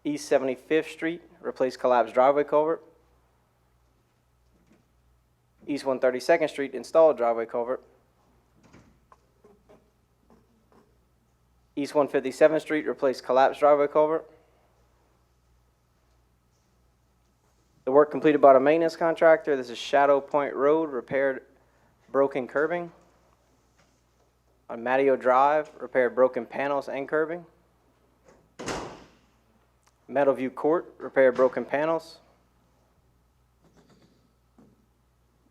East 75th Street, replaced collapsed driveway culvert. East 132nd Street, installed driveway culvert. East 157th Street, replaced collapsed driveway culvert. The work completed by the maintenance contractor. This is Shadow Point Road, repaired broken curbing. On Matteo Drive, repaired broken panels and curbing. Meadowview Court, repaired broken panels.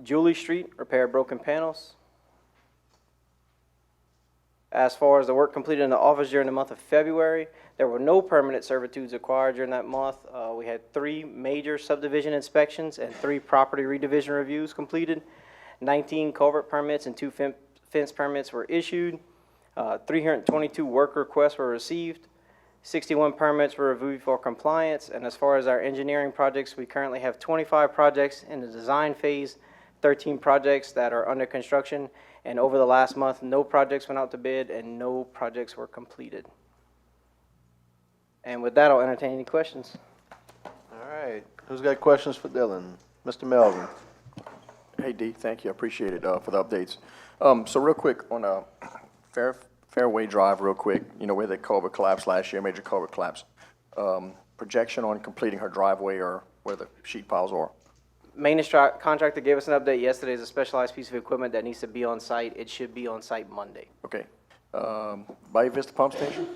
Julie Street, repaired broken panels. As far as the work completed in the office during the month of February, there were no permanent servitudes acquired during that month. We had 3 major subdivision inspections and 3 property redivision reviews completed. 19 culvert permits and 2 fence permits were issued. 322 work requests were received. 61 permits were reviewed for compliance. And as far as our engineering projects, we currently have 25 projects in the design phase, 13 projects that are under construction. And over the last month, no projects went out to bid and no projects were completed. And with that, I'll entertain any questions. All right. Who's got questions for Dylan? Mr. Melvin. Hey, Dee, thank you. I appreciate it for the updates. So real quick on Fairway Drive, real quick, you know, where the culvert collapsed last year, major culvert collapse. Projection on completing her driveway or where the sheet piles are? Maintenance contractor gave us an update yesterday. It's a specialized piece of equipment that needs to be on site. It should be on site Monday. Okay. Bayou Vista Pump Station?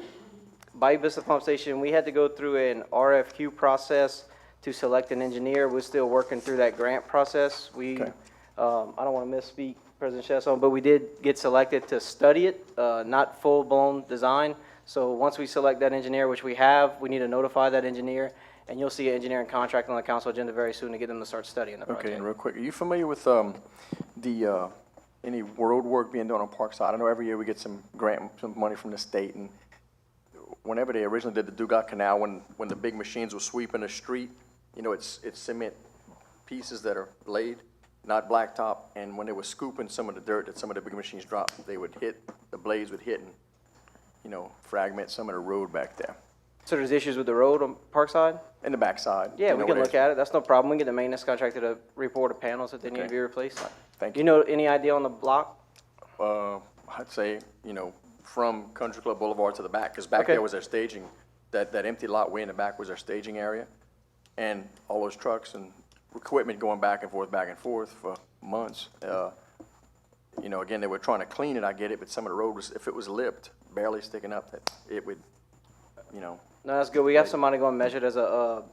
Bayou Vista Pump Station, we had to go through an RFQ process to select an engineer. We're still working through that grant process. We, Okay. I don't want to misspeak, President Chesson, but we did get selected to study it, not full-blown design. So once we select that engineer, which we have, we need to notify that engineer, and you'll see an engineering contract on the council agenda very soon to get them to start studying the project. Okay, and real quick, are you familiar with any road work being done on Parkside? I know every year we get some money from the state, and whenever they originally did the Dugat Canal, when the big machines were sweeping the street, you know, it's cement pieces that are laid, not blacktop, and when they were scooping some of the dirt that some of the big machines dropped, they would hit, the blades would hit and, you know, fragment some of the road back there. So there's issues with the road on Parkside? In the backside. Yeah, you we know can where look at it. That's no problem. We can get the maintenance contractor to report the panels if they need to Okay. be replaced. Thank You know, any idea on the block? I'd say, you know, from Country Club Boulevard to the back, because back Okay. there was their staging, that empty lot way in the back was their staging area. And all those trucks and equipment going back and forth for months. You know, again, they were trying to clean it, I get it, but some of the road was, if it was lipped, barely sticking up, that it would, you know. No, that's good. We have somebody going to measure. There's a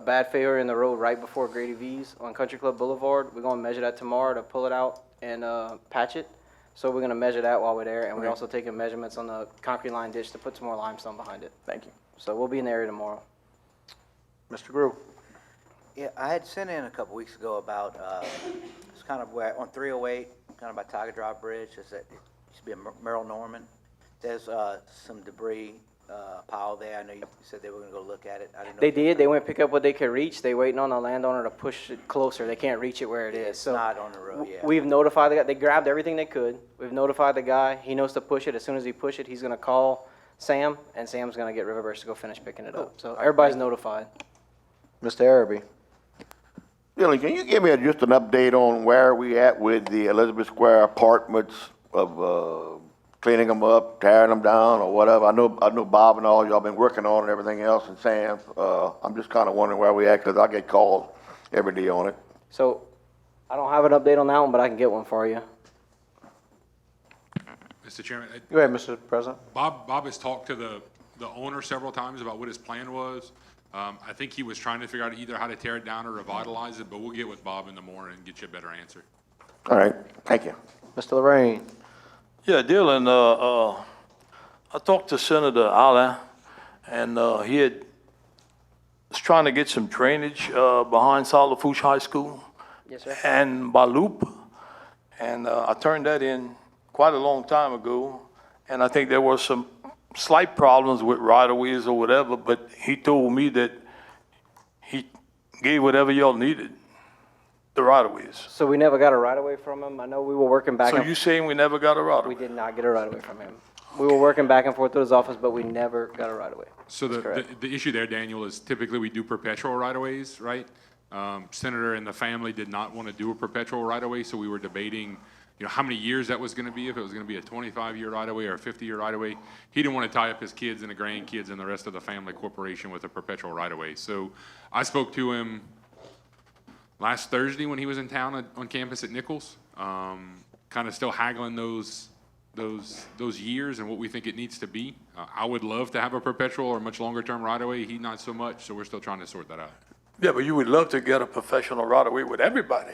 bad failure in the road right before Grady V's on Country Club Boulevard. We're going to measure that tomorrow to pull it out and patch it. So we're going to measure that while we're there, and we're also taking measurements on the concrete line ditch to put some more limestone behind it. Thank you. So we'll be in the area tomorrow. Mr. Grew? Yeah, I had sent in a couple weeks ago about, it's kind of where, on 308, kind of by Tiger Drive Bridge, it used to be a Merrill Norman. There's some debris pile there. I know you said they were going to go look at it. I didn't know. They did. They went pick up what they could reach. They waiting on the landowner to push it closer. They can't reach it where it is. It's So not on the road, yeah. we've notified the guy. They grabbed everything they could. We've notified the guy. He knows to push it. As soon as he push it, he's going to call Sam, and Sam's going to get Riverbirch to go finish picking it up. So everybody's notified. Mr. Araby? Billy, can you give me just an update on where we at with the Elizabeth Square apartments of cleaning them up, tearing them down, or whatever? I know Bob and all y'all been working on it and everything else, and Sam. I'm just kind of wondering where we at, because I get called every day on it. So I don't have an update on that one, but I can get one for you. Mr. Chairman, Go ahead, Mr. President. Bob has talked to the owner several times about what his plan was. I think he was trying to figure out either how to tear it down or revitalize it, but we'll get with Bob in the morning and get you a better answer. All right, thank you. Mr. Lorraine? Yeah, Dylan, I talked to Senator Allen, and he was trying to get some drainage behind South Lafourche High School Yes, sir. and by Loop, and I turned that in quite a long time ago, and I think there were some slight problems with right-of-ways or whatever, but he told me that he gave whatever y'all needed, the right-of-ways. So we never got a right-of-way from him. I know we were working back So and you saying we never got a we right-of-way? did not get a right-of-way from him. We were working back and forth with his office, but we never got a right-of-way. So That's correct. the issue there, Daniel, is typically we do perpetual right-of-ways, right? Senator and the family did not want to do a perpetual right-of-way, so we were debating, you know, how many years that was going to be, if it was going to be a 25-year right-of-way or a 50-year right-of-way. He didn't want to tie up his kids and the grandkids and the rest of the family corporation with a perpetual right-of-way. So I spoke to him last Thursday when he was in town on campus at Nichols, kind of still haggling those years and what we think it needs to be. I would love to have a perpetual or much longer-term right-of-way. He not so much, so we're still trying to sort that out. Yeah, but you would love to get a professional right-of-way with everybody.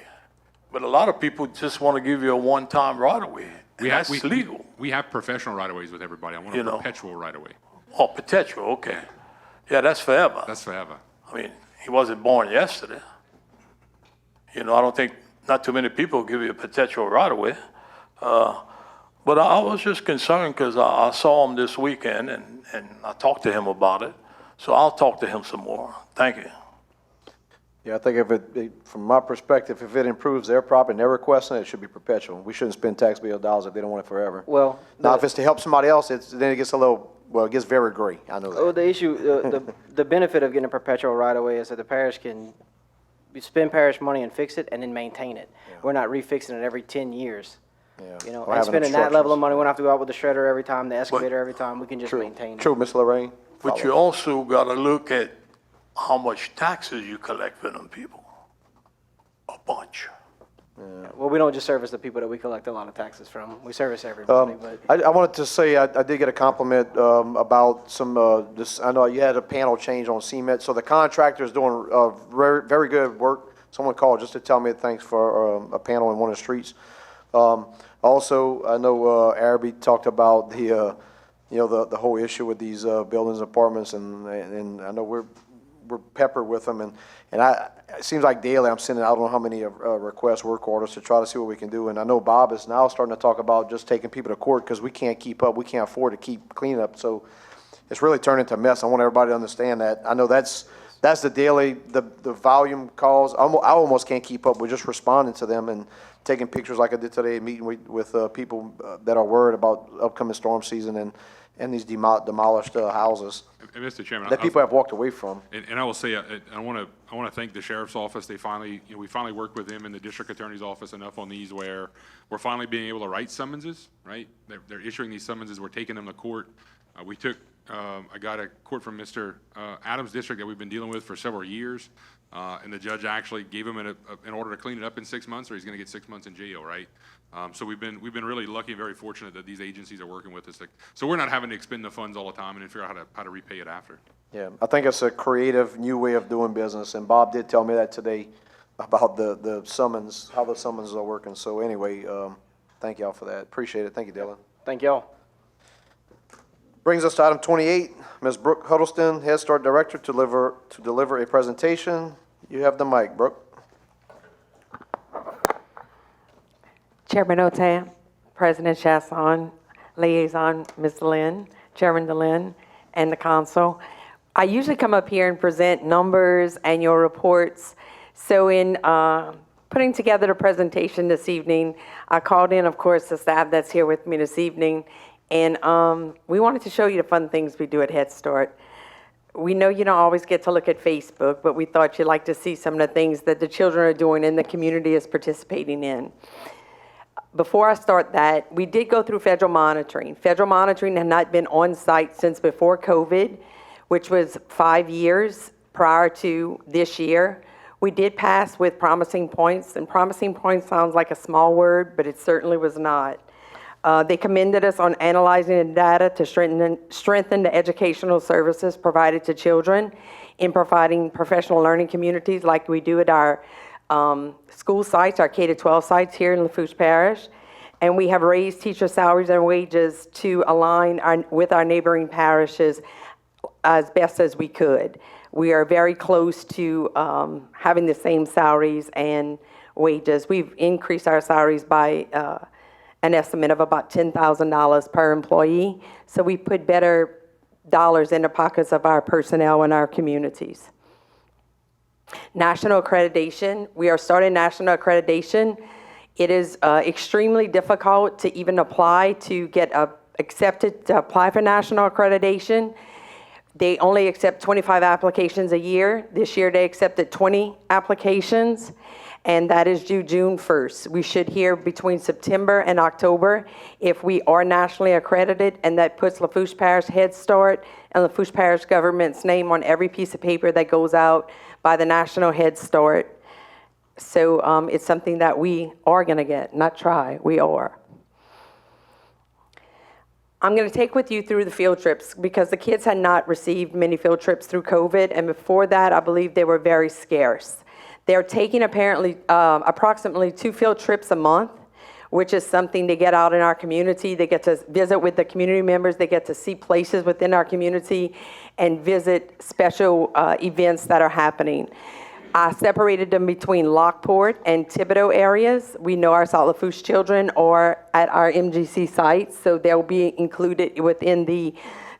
But a lot of people just want to give you a one-time right-of-way. That's legal. We have professional right-of-ways with everybody. I want a perpetual right-of-way. Oh, perpetual, okay. Yeah, that's forever. That's forever. I mean, he wasn't born yesterday. You know, I don't think, not too many people give you a perpetual right-of-way. But I was just concerned because I saw him this weekend and I talked to him about it. So I'll talk to him some more. Thank you. Yeah, I think from my perspective, if it improves their property and they're requesting it, it should be perpetual. We shouldn't spend taxpayer dollars if they don't want it forever. Well, Now, if it's to help somebody else, then it gets it gets very gray. I know that. the issue, the benefit of getting a perpetual right-of-way is that the parish can spend parish money and fix it and then maintain it. Yeah. We're not refixing it every 10 years. Yeah. You know, Or and having spending that level of obstructions. money, we don't have to go out with the shredder every time, the excavator every time. We can just maintain it. True, Ms. Lorraine. But you also got to look at how much taxes you collect from them people. A bunch. Well, we don't just service the people that we collect a lot of taxes from. We service everybody, but. I wanted to say, I did get a compliment about some, I know you had a panel change on cement, so the contractor's doing very, very good work. Someone called just to tell me thanks for a panel in one of the streets. Also, I know Araby talked about the, the whole issue with these buildings, apartments, and I know we're peppered with them, and it seems like daily I'm sending, I don't know how many requests, work orders to try to see what we can do. And I know Bob is now starting to talk about just taking people to court because we can't keep up, we can't afford to keep cleaning up. So it's really turned into a mess. I want everybody to understand that. I know that's the daily, the volume calls. I almost can't keep up with just responding to them and taking pictures like I did today, meeting with people that are worried about upcoming storm season and these demolished houses And Mr. Chairman, that people have walked away from. And I will say, I want to thank the sheriff's office. They finally, we finally worked with them in the district attorney's office enough on these where we're finally being able to write summonses, right? They're issuing these summonses. We're taking them to court. We took, I got a court from Mr. Adams' district that we've been dealing with for several years. And the judge actually gave him an order to clean it up in 6 months, or he's going to get 6 months in jail, right? So we've been really lucky and very fortunate that these agencies are working with us. So we're not having to expend the funds all the time and then figure out how to repay it after. Yeah, I think it's a creative new way of doing business, and Bob did tell me that today about the summons, how the summonses are working. So anyway, thank y'all for that. Appreciate it. Thank you, Dylan. Thank y'all. Brings us to item 28, Ms. Brooke Huddleston, Head Start Director, to deliver a presentation. You have the mic, Brooke. Chairman Otam, President Chasson, Liaison Ms. Lynn, Chairman DeLynn, and the council. I usually come up here and present numbers, annual reports. So in putting together the presentation this evening, I called in, of course, the staff that's here with me this evening, and we wanted to show you the fun things we do at Head Start. We know you don't always get to look at Facebook, but we thought you'd like to see some of the things that the children are doing and the community is participating in. Before I start that, we did go through federal monitoring. Federal monitoring had not been on site since before COVID, which was 5 years prior to this year. We did pass with promising points, and promising points sounds like a small word, but it certainly was not. They commended us on analyzing the data to strengthen the educational services provided to children in providing professional learning communities like we do at our school sites, our K-12 sites here in Lafourche Parish. And we have raised teacher salaries and wages to align with our neighboring parishes as best as we could. We are very close to having the same salaries and wages. We've increased our salaries by an estimate of about $10,000 per employee. So we put better dollars in the pockets of our personnel and our communities. National accreditation, we are starting national accreditation. It is extremely difficult to even apply to get accepted to apply for national accreditation. They only accept 25 applications a year. This year they accepted 20 applications, and that is due June 1st. We should hear between September and October if we are nationally accredited, and that puts Lafourche Parish Head Start and Lafourche Parish government's name on every piece of paper that goes out by the National Head Start. So it's something that we are going to get, not try, we are. I'm going to take with you through the field trips because the kids had not received many field trips through COVID, and before that, I believe they were very scarce. They're taking approximately 2 field trips a month, which is something they get out in our community. They get to visit with the community members. They get to see places within our community and visit special events that are happening. I separated them between Lockport and Thibodaux areas. We know our South Lafourche children are at our MGC sites, so they'll be included within the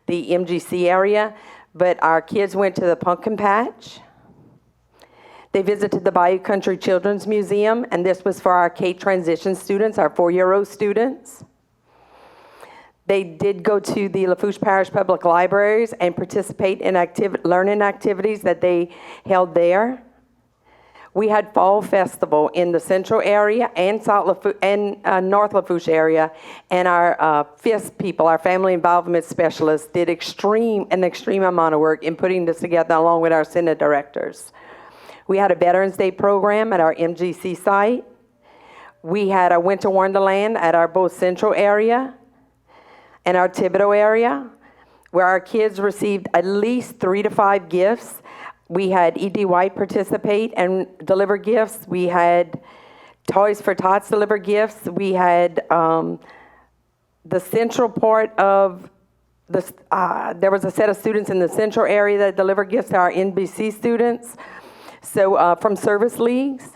MGC area. But our kids went to the Pumpkin Patch. They visited the Bayou Country Children's Museum, and this was for our K-transition students, our 4-year-old students. They did go to the Lafourche Parish Public Libraries and participate in learning activities that they held there. We had Fall Festival in the central area and North Lafourche area, and our FISP people, our family involvement specialists, did an extreme amount of work in putting this together along with our Senate directors. We had a Veterans Day program at our MGC site. We had a winter wonderland at our both Central area and our Thibodeau area, where our kids received at least 3 to 5 gifts. We had E.D. White participate and deliver gifts. We had Toys for Tots deliver gifts. We had the central part of there was a set of students in the central area that delivered gifts to our NBC students. So from service leagues,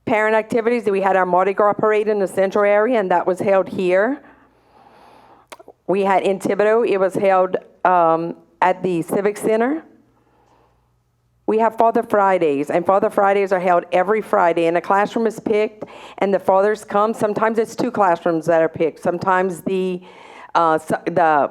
parent activities, we had our Mardi Gras parade in the central area, and that was held here. We had in Thibodeau, it was held at the Civic Center. We have Father Fridays, and Father Fridays are held every Friday, and a classroom is picked, and the fathers come. Sometimes it's 2 classrooms that are picked. Sometimes the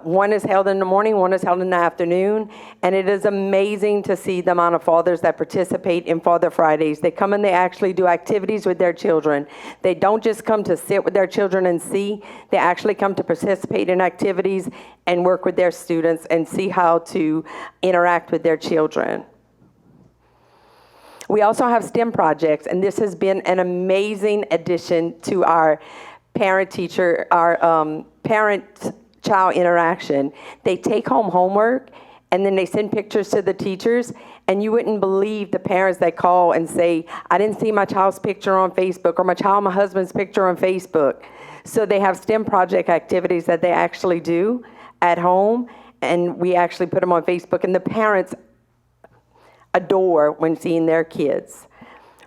one is held in the morning, one is held in the afternoon, and it is amazing to see the amount of fathers that participate in Father Fridays. They come and they actually do activities with their children. They don't just come to sit with their children and see, they actually come to participate in activities and work with their students and see how to interact with their children. We also have STEM projects, and this has been an amazing addition to our parent-teacher, our parent-child interaction. They take home homework, and then they send pictures to the teachers, and you wouldn't believe the parents that call and say, I didn't see my child's picture on Facebook, or my husband's picture on Facebook. So they have STEM project activities that they actually do at home, and we actually put them on Facebook, and the parents adore when seeing their kids.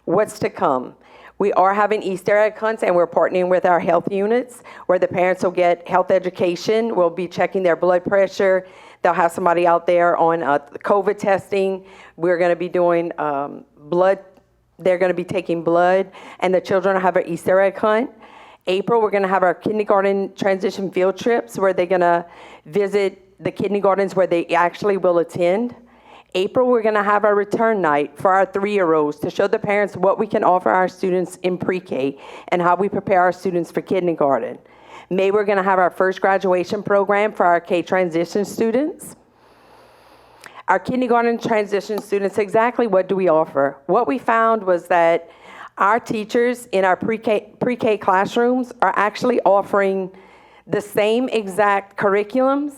What's to come? We are having Easter egg hunts, and we're partnering with our health units where the parents will get health education. We'll be checking their blood pressure. They'll have somebody out there on COVID testing. We're going to be doing blood. They're going to be taking blood, and the children will have an Easter egg hunt. April, we're going to have our kindergarten transition field trips where they're going to visit the kindergartens where they actually will attend. April, we're going to have our return night for our 3-year-olds to show the parents what we can offer our students in pre-K and how we prepare our students for kindergarten. May, we're going to have our first graduation program for our K transition students. Our kindergarten transition students, exactly what do we offer? What we found was that our teachers in our pre-K classrooms are actually offering the same exact curriculums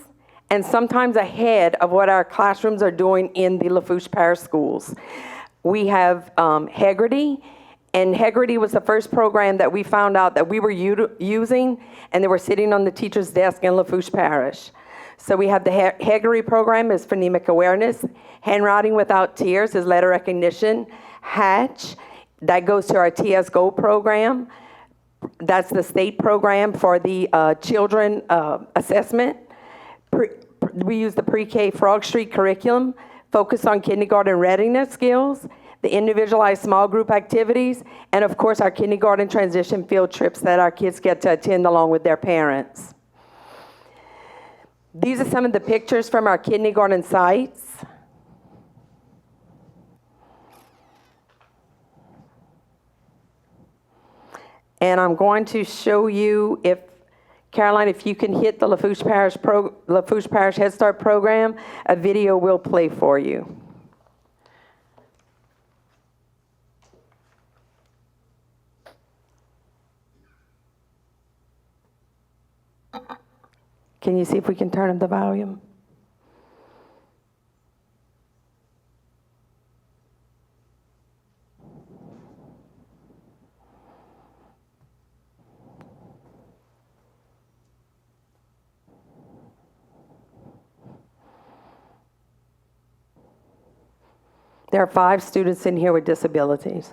and sometimes ahead of what our classrooms are doing in the Lafourche Parish schools. We have Hegarty, and Hegarty was the first program that we found out that we were using, and they were sitting on the teacher's desk in Lafourche Parish. So we have the Hegarty program is phonemic awareness. Handwriting Without Tears is letter recognition. Hatch, that goes to our TS Go program. That's the state program for the children assessment. We use the pre-K Frog Street curriculum, focused on kindergarten readiness skills, the individualized small group activities, and of course our kindergarten transition field trips that our kids get to attend along with their parents. These are some of the pictures from our kindergarten sites. And I'm going to show you if Caroline, if you can hit the Lafourche Parish Head Start program, a video will play for you. Can you see if we can turn up the volume? There are 5 students in here with disabilities.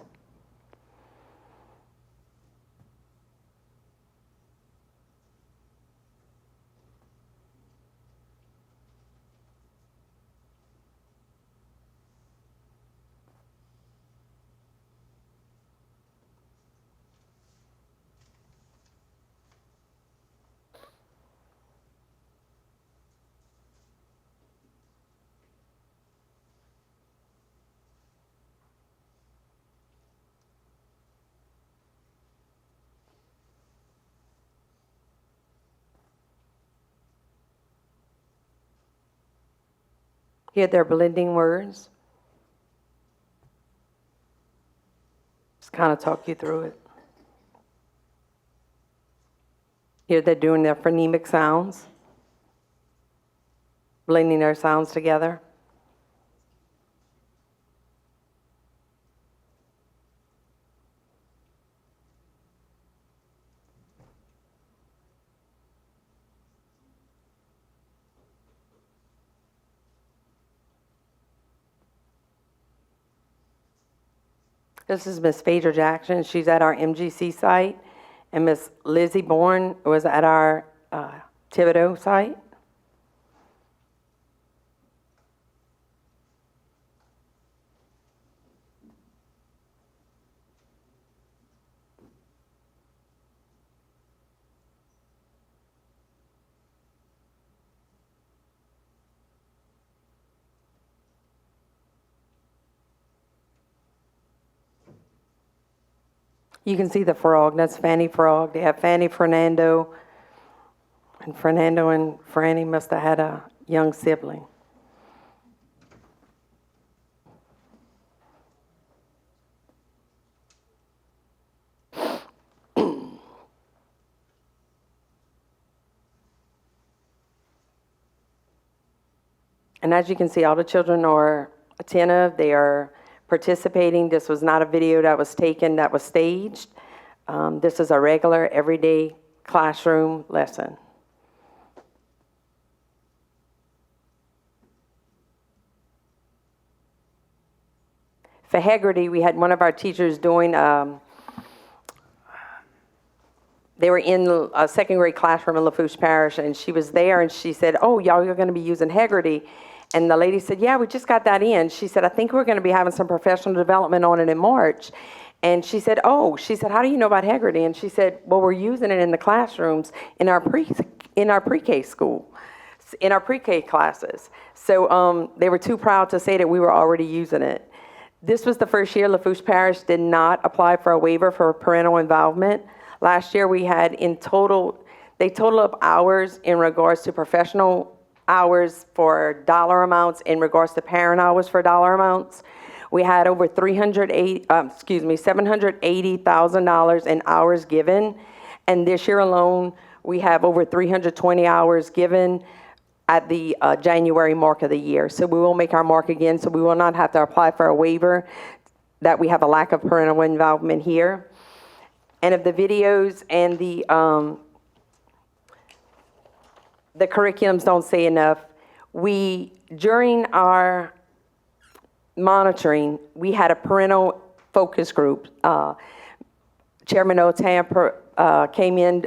Here they're blending words. Just kind of talk you through it. Here they're doing their phonemic sounds, blending their sounds together. This is Miss Phaedra Jackson. She's at our MGC site. And Miss Lizzie Bourne was at our Thibodeau site. You can see the frog, that's Fanny Frog. They have Fanny Fernando, and Fernando and Franny must have had a young sibling. And as you can see, all the children are attentive, they are participating. This was not a video that was taken, that was staged. This is a regular, everyday classroom lesson. For Haggerty, we had one of our teachers doing, they were in a second grade classroom in Lafourche Parish, and she was there, and she said, "Oh, y'all, you're going to be using Haggerty." And the lady said, "Yeah, we just got that in." She said, "I think we're going to be having some professional development on it in March." And she said, "Oh," she said, "how do you know about Haggerty?" And she said, "Well, we're using it in the classrooms in our pre-K school, in our pre-K classes." So they were too proud to say that we were already using it. This was the first year Lafourche Parish did not apply for a waiver for parental involvement. Last year we had in total, they total up hours in regards to professional hours for dollar amounts in regards to parent hours for dollar amounts. We had over $780,000 in hours given, and this year alone we have over 320 hours given at the January mark of the year. So we will make our mark again, so we will not have to apply for a waiver that we have a lack of parental involvement here. And of the videos and the curriculums don't say enough. During our monitoring, we had a parental focus group. Chairman Otam came in,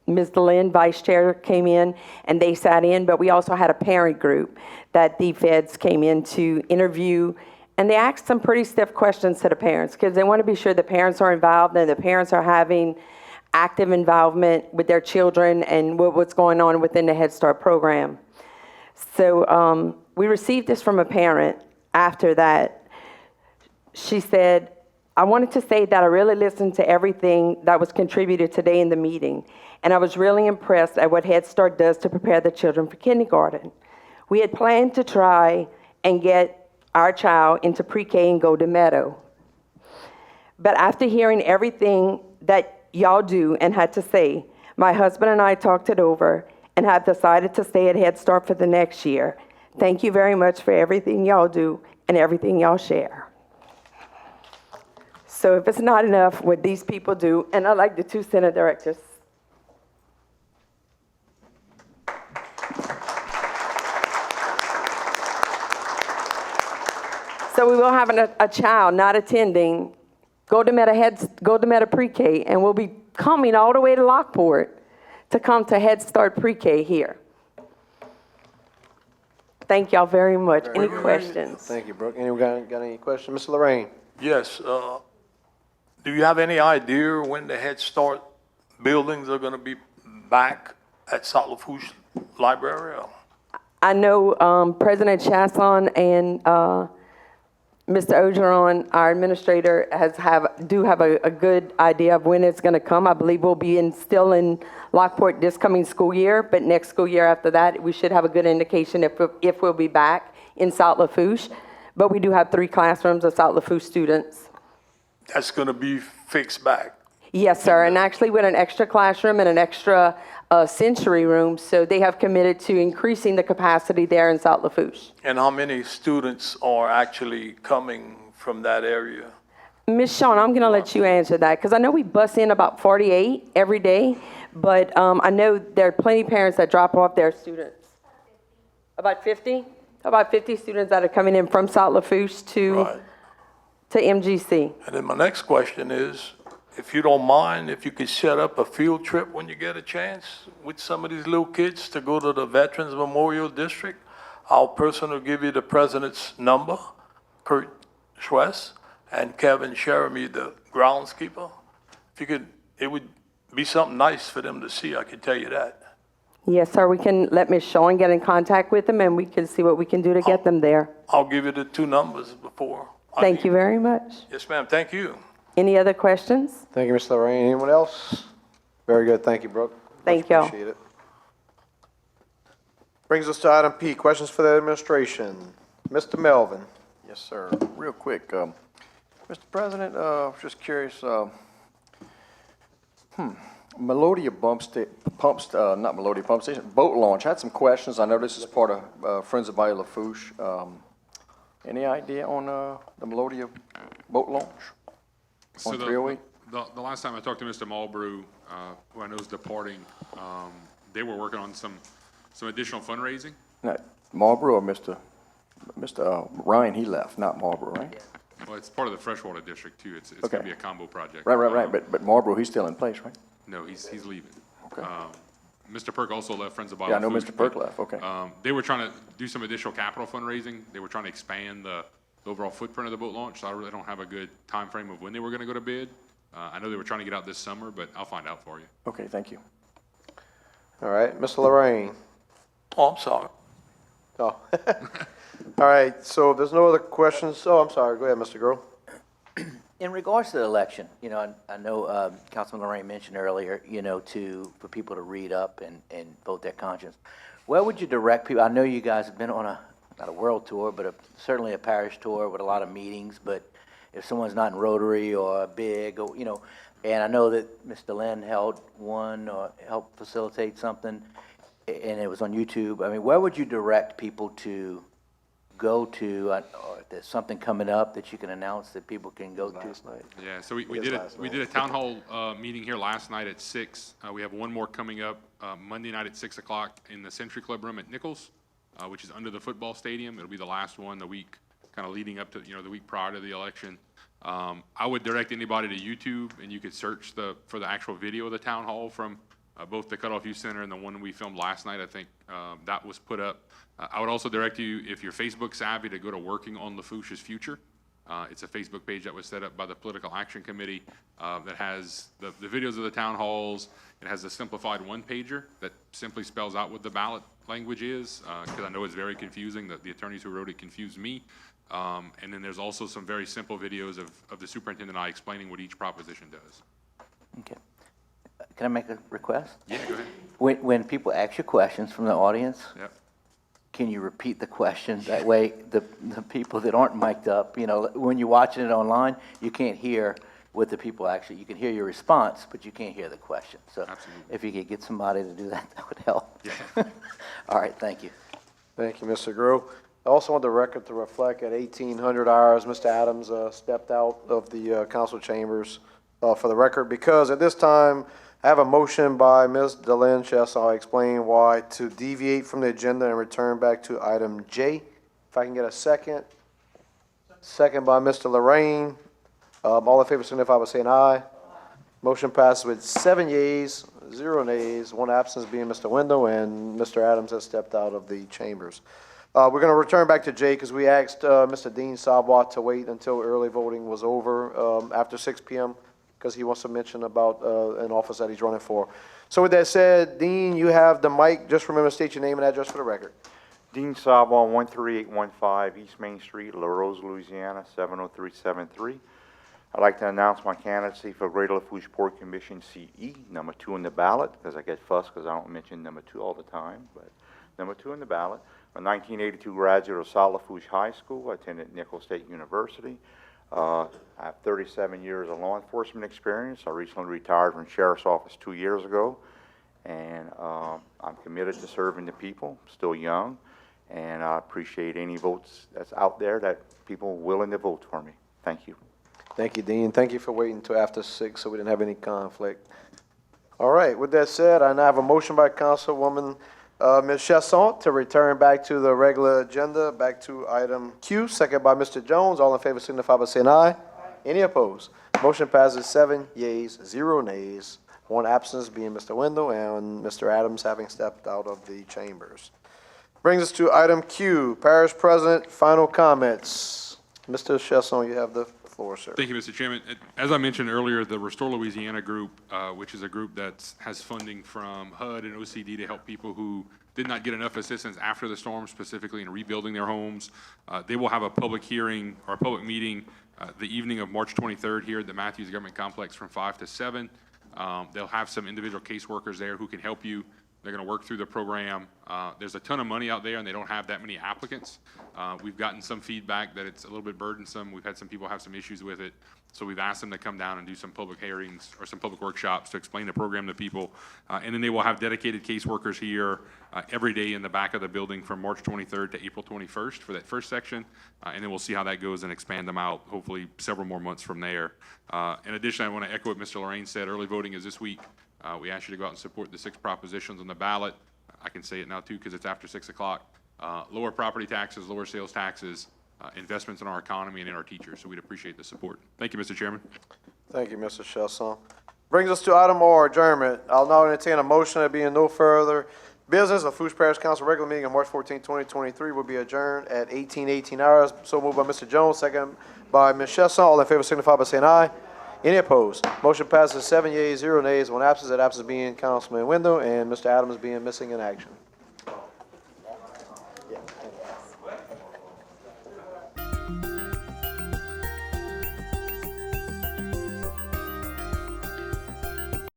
Ms. DeLynn, Vice Chair, came in, and they sat in, but we also had a parent group that the feds came in to interview, and they asked some pretty stiff questions to the parents, because they want to be sure the parents are involved and the parents are having active involvement with their children and what's going on within the Head Start program. So we received this from a parent after that. She said, "I wanted to say that I really listened to everything that was contributed today in the meeting, and I was really impressed at what Head Start does to prepare the children for kindergarten. We had planned to try and get our child into pre-K in Golden Meadow. But after hearing everything that y'all do and had to say, my husband and I talked it over and have decided to stay at Head Start for the next year. Thank you very much for everything y'all do and everything y'all share." So if it's not enough what these people do, and I like the two center directors. So we will have a child not attending Golden Meadow Pre-K, and we'll be coming all the way to Lockport to come to Head Start Pre-K here. Thank y'all very much. Any questions? Thank you, Brooke. Anyone got any questions? Mr. Lorraine? Yes, do you have any idea when the Head Start buildings are gonna be back at South Lafourche Library? Or? I know President Chasson and Mr. Ogeron, our administrator, do have a good idea of when it's going to come. I believe we'll be still in Lockport this coming school year, but next school year after that, we should have a good indication if we'll be back in South Lafourche. But we do have 3 classrooms of South Lafourche students. That's going to be fixed back. Yes, sir, and actually with an extra classroom and an extra sensory room, so they have committed to increasing the capacity there in South Lafourche. And how many students are actually coming from that area? Ms. Shawn, I'm going to let you answer that, because I know we bus in about 48 every day, but I know there are plenty of parents that drop off their students. About 50? About 50 students that are coming in from South Lafourche to MGC. And then my next question is, if you don't mind, if you could set up a field trip when you get a chance with some of these little kids to go to the Veterans Memorial District, our person will give you the president's number, Kurt Schwess, and Kevin Sheremy, the groundskeeper. If you could, it would be something nice for them to see, I can tell you that. Yes, sir, we can let Ms. Shawn get in contact with them, and we can see what we can do to get them there. I'll give you the two numbers before. Thank you very much. Yes, ma'am, thank you. Any other questions? Thank you, Ms. Lorraine. Anyone else? Very good. Thank you, Brooke. Thank y'all. Appreciate it. Brings us to item P, questions for the administration. Mr. Melvin. Yes, sir. Real quick, Mr. President, just curious, Melodia not Melodia Pump Station, boat launch. Had some questions. I know this is part of Friends of Bayou Lafourche. Any idea on the Melodia boat launch? So On 308? the last time I talked to Mr. Marlbrew, who I know is departing, they were working on some additional fundraising. Not Marlboro or Mr. Ryan, he left, not Marlboro, right? Well, it's part of the freshwater district too. It's Okay. gonna be a combo project. Right. But Marlboro, he's still in place, right? No, he's leaving. Okay. Mr. Perk also left Friends of Bayou Yeah, I know Lafourche, Mr. Perk but, left, okay. They were trying to do some additional capital fundraising. They were trying to expand the overall footprint of the boat launch, so I really don't have a good time frame of when they were gonna go to bid. I know they were trying to get out this summer, but I'll find out for you. Okay, thank you. All right, Mr. Lorraine. Oh, I'm sorry. Oh. All right, so if there's no other questions, I'm sorry, go ahead, Mr. Grohl. In regards to the election, I know Councilman Lorraine mentioned earlier, for people to read up and vote their conscience. Where would you direct people? I know you guys have been on not a world tour, but certainly a parish tour with a lot of meetings, but if someone's not in Rotary or big, or, and I know that Mr. Lynn held one or helped facilitate something, and it was on YouTube. I mean, where would you direct people to go to, or if there's something coming up that you can announce that people can go to? Yeah, so we did a town hall meeting here last night at 6. We have one more coming up Monday night at 6 o'clock in the Century Club room at Nichols, which is under the football stadium. It'll be the last one the week kind of leading up to, the week prior to the election. I would direct anybody to YouTube, and you could search for the actual video of the town hall from both the Cutoff Youth Center and the one we filmed last night. I think that was put up. I would also direct you, if you're Facebook savvy, to go to Working on Lafourche's Future. It's a Facebook page that was set up by the Political Action Committee that has the videos of the town halls. It has a simplified one-pager that simply spells out what the ballot language is, because I know it's very confusing. The attorneys who wrote it confused me. And then there's also some very simple videos of the superintendent and I explaining what each proposition does. Okay. Can I make a request? Yeah, go ahead. When people ask you questions from the audience, Yep. can you repeat the question? That way, the people that aren't mic'd up, when you're watching it online, you can't hear what the people actually, you can hear your response, but you can't hear the question. So Absolutely. if you could get somebody to do that, that would help. Yeah. All right, thank you. Thank you, Mr. Grohl. I also want the record to reflect at 1800 hours, Mr. Adams stepped out of the council chambers for the record, because at this time, I have a motion by Ms. Delynn Chess. I'll explain why, to deviate from the agenda and return back to item J. If I can get a second. Second by Mr. Lorraine. All in favor signify by saying aye. Motion passes with 7 yeas, 0 nays, 1 absence being Mr. Wendell, and Mr. Adams has stepped out of the chambers. We're going to return back to J because we asked Mr. Dean Sabwat to wait until early voting was over after 6 p.m. because he wants to mention about an office that he's running for. So with that said, Dean, you have the mic. Just remember to state your name and address for the record. Dean Sabwat, 13815 East Main Street, La Rose, Louisiana, 70373. I'd like to announce my candidacy for Greater Lafourche Port Commission CE, number 2 on the ballot, because I get fussed because I don't mention number 2 all the time, but number 2 on the ballot. A 1982 graduate of South Lafourche High School, attended Nicholls State University. I have 37 years of law enforcement experience. I recently retired from Sheriff's Office 2 years ago, and I'm committed to serving the people, still young, and I appreciate any votes that's out there that people willing to vote for me. Thank you. Thank you, Dean. Thank you for waiting until after 6 so we didn't have any conflict. All right, with that said, I now have a motion by Councilwoman Ms. Chasson to return back to the regular agenda, back to item Q, second by Mr. Jones. All in favor signify by saying aye. Any opposed? Motion passes 7 yeas, 0 nays, 1 absence being Mr. Wendell and Mr. Adams having stepped out of the chambers. Brings us to item Q, Parish President, final comments. Mr. Chasson, you have the floor, sir. Thank you, Mr. Chairman. As I mentioned earlier, the Restore Louisiana group, which is a group that has funding from HUD and OCD to help people who did not get enough assistance after the storm, specifically in rebuilding their homes. They will have a public hearing or a public meeting the evening of March 23rd here at the Matthews Government Complex from 5 to 7. They'll have some individual caseworkers there who can help you. They're going to work through the program. There's a ton of money out there, and they don't have that many applicants. We've gotten some feedback that it's a little bit burdensome. We've had some people have some issues with it. So we've asked them to come down and do some public hearings or some public workshops to explain the program to people. And then they will have dedicated caseworkers here every day in the back of the building from March 23rd to April 21st for that first section. And then we'll see how that goes and expand them out, hopefully several more months from there. In addition, I want to echo what Mr. Lorraine said. Early voting is this week. We ask you to go out and support the 6 propositions on the ballot. I can say it now too because it's after 6 o'clock. Lower property taxes, lower sales taxes, investments in our economy and in our teachers. So we'd appreciate the support. Thank you, Mr. Chairman. Thank you, Mr. Chasson. Brings us to item R, adjournment. I'll now entertain a motion that being no further business, the Lafourche Parish Council regular meeting on March 14, 2023 will be adjourned at 18 hours. So moved by Mr. Jones, second by Ms. Chasson. All in favor signify by saying aye. Any opposed? Motion passes 7 yeas, 0 nays, 1 absence. That absence being Councilman Wendell and Mr. Adams being missing in action.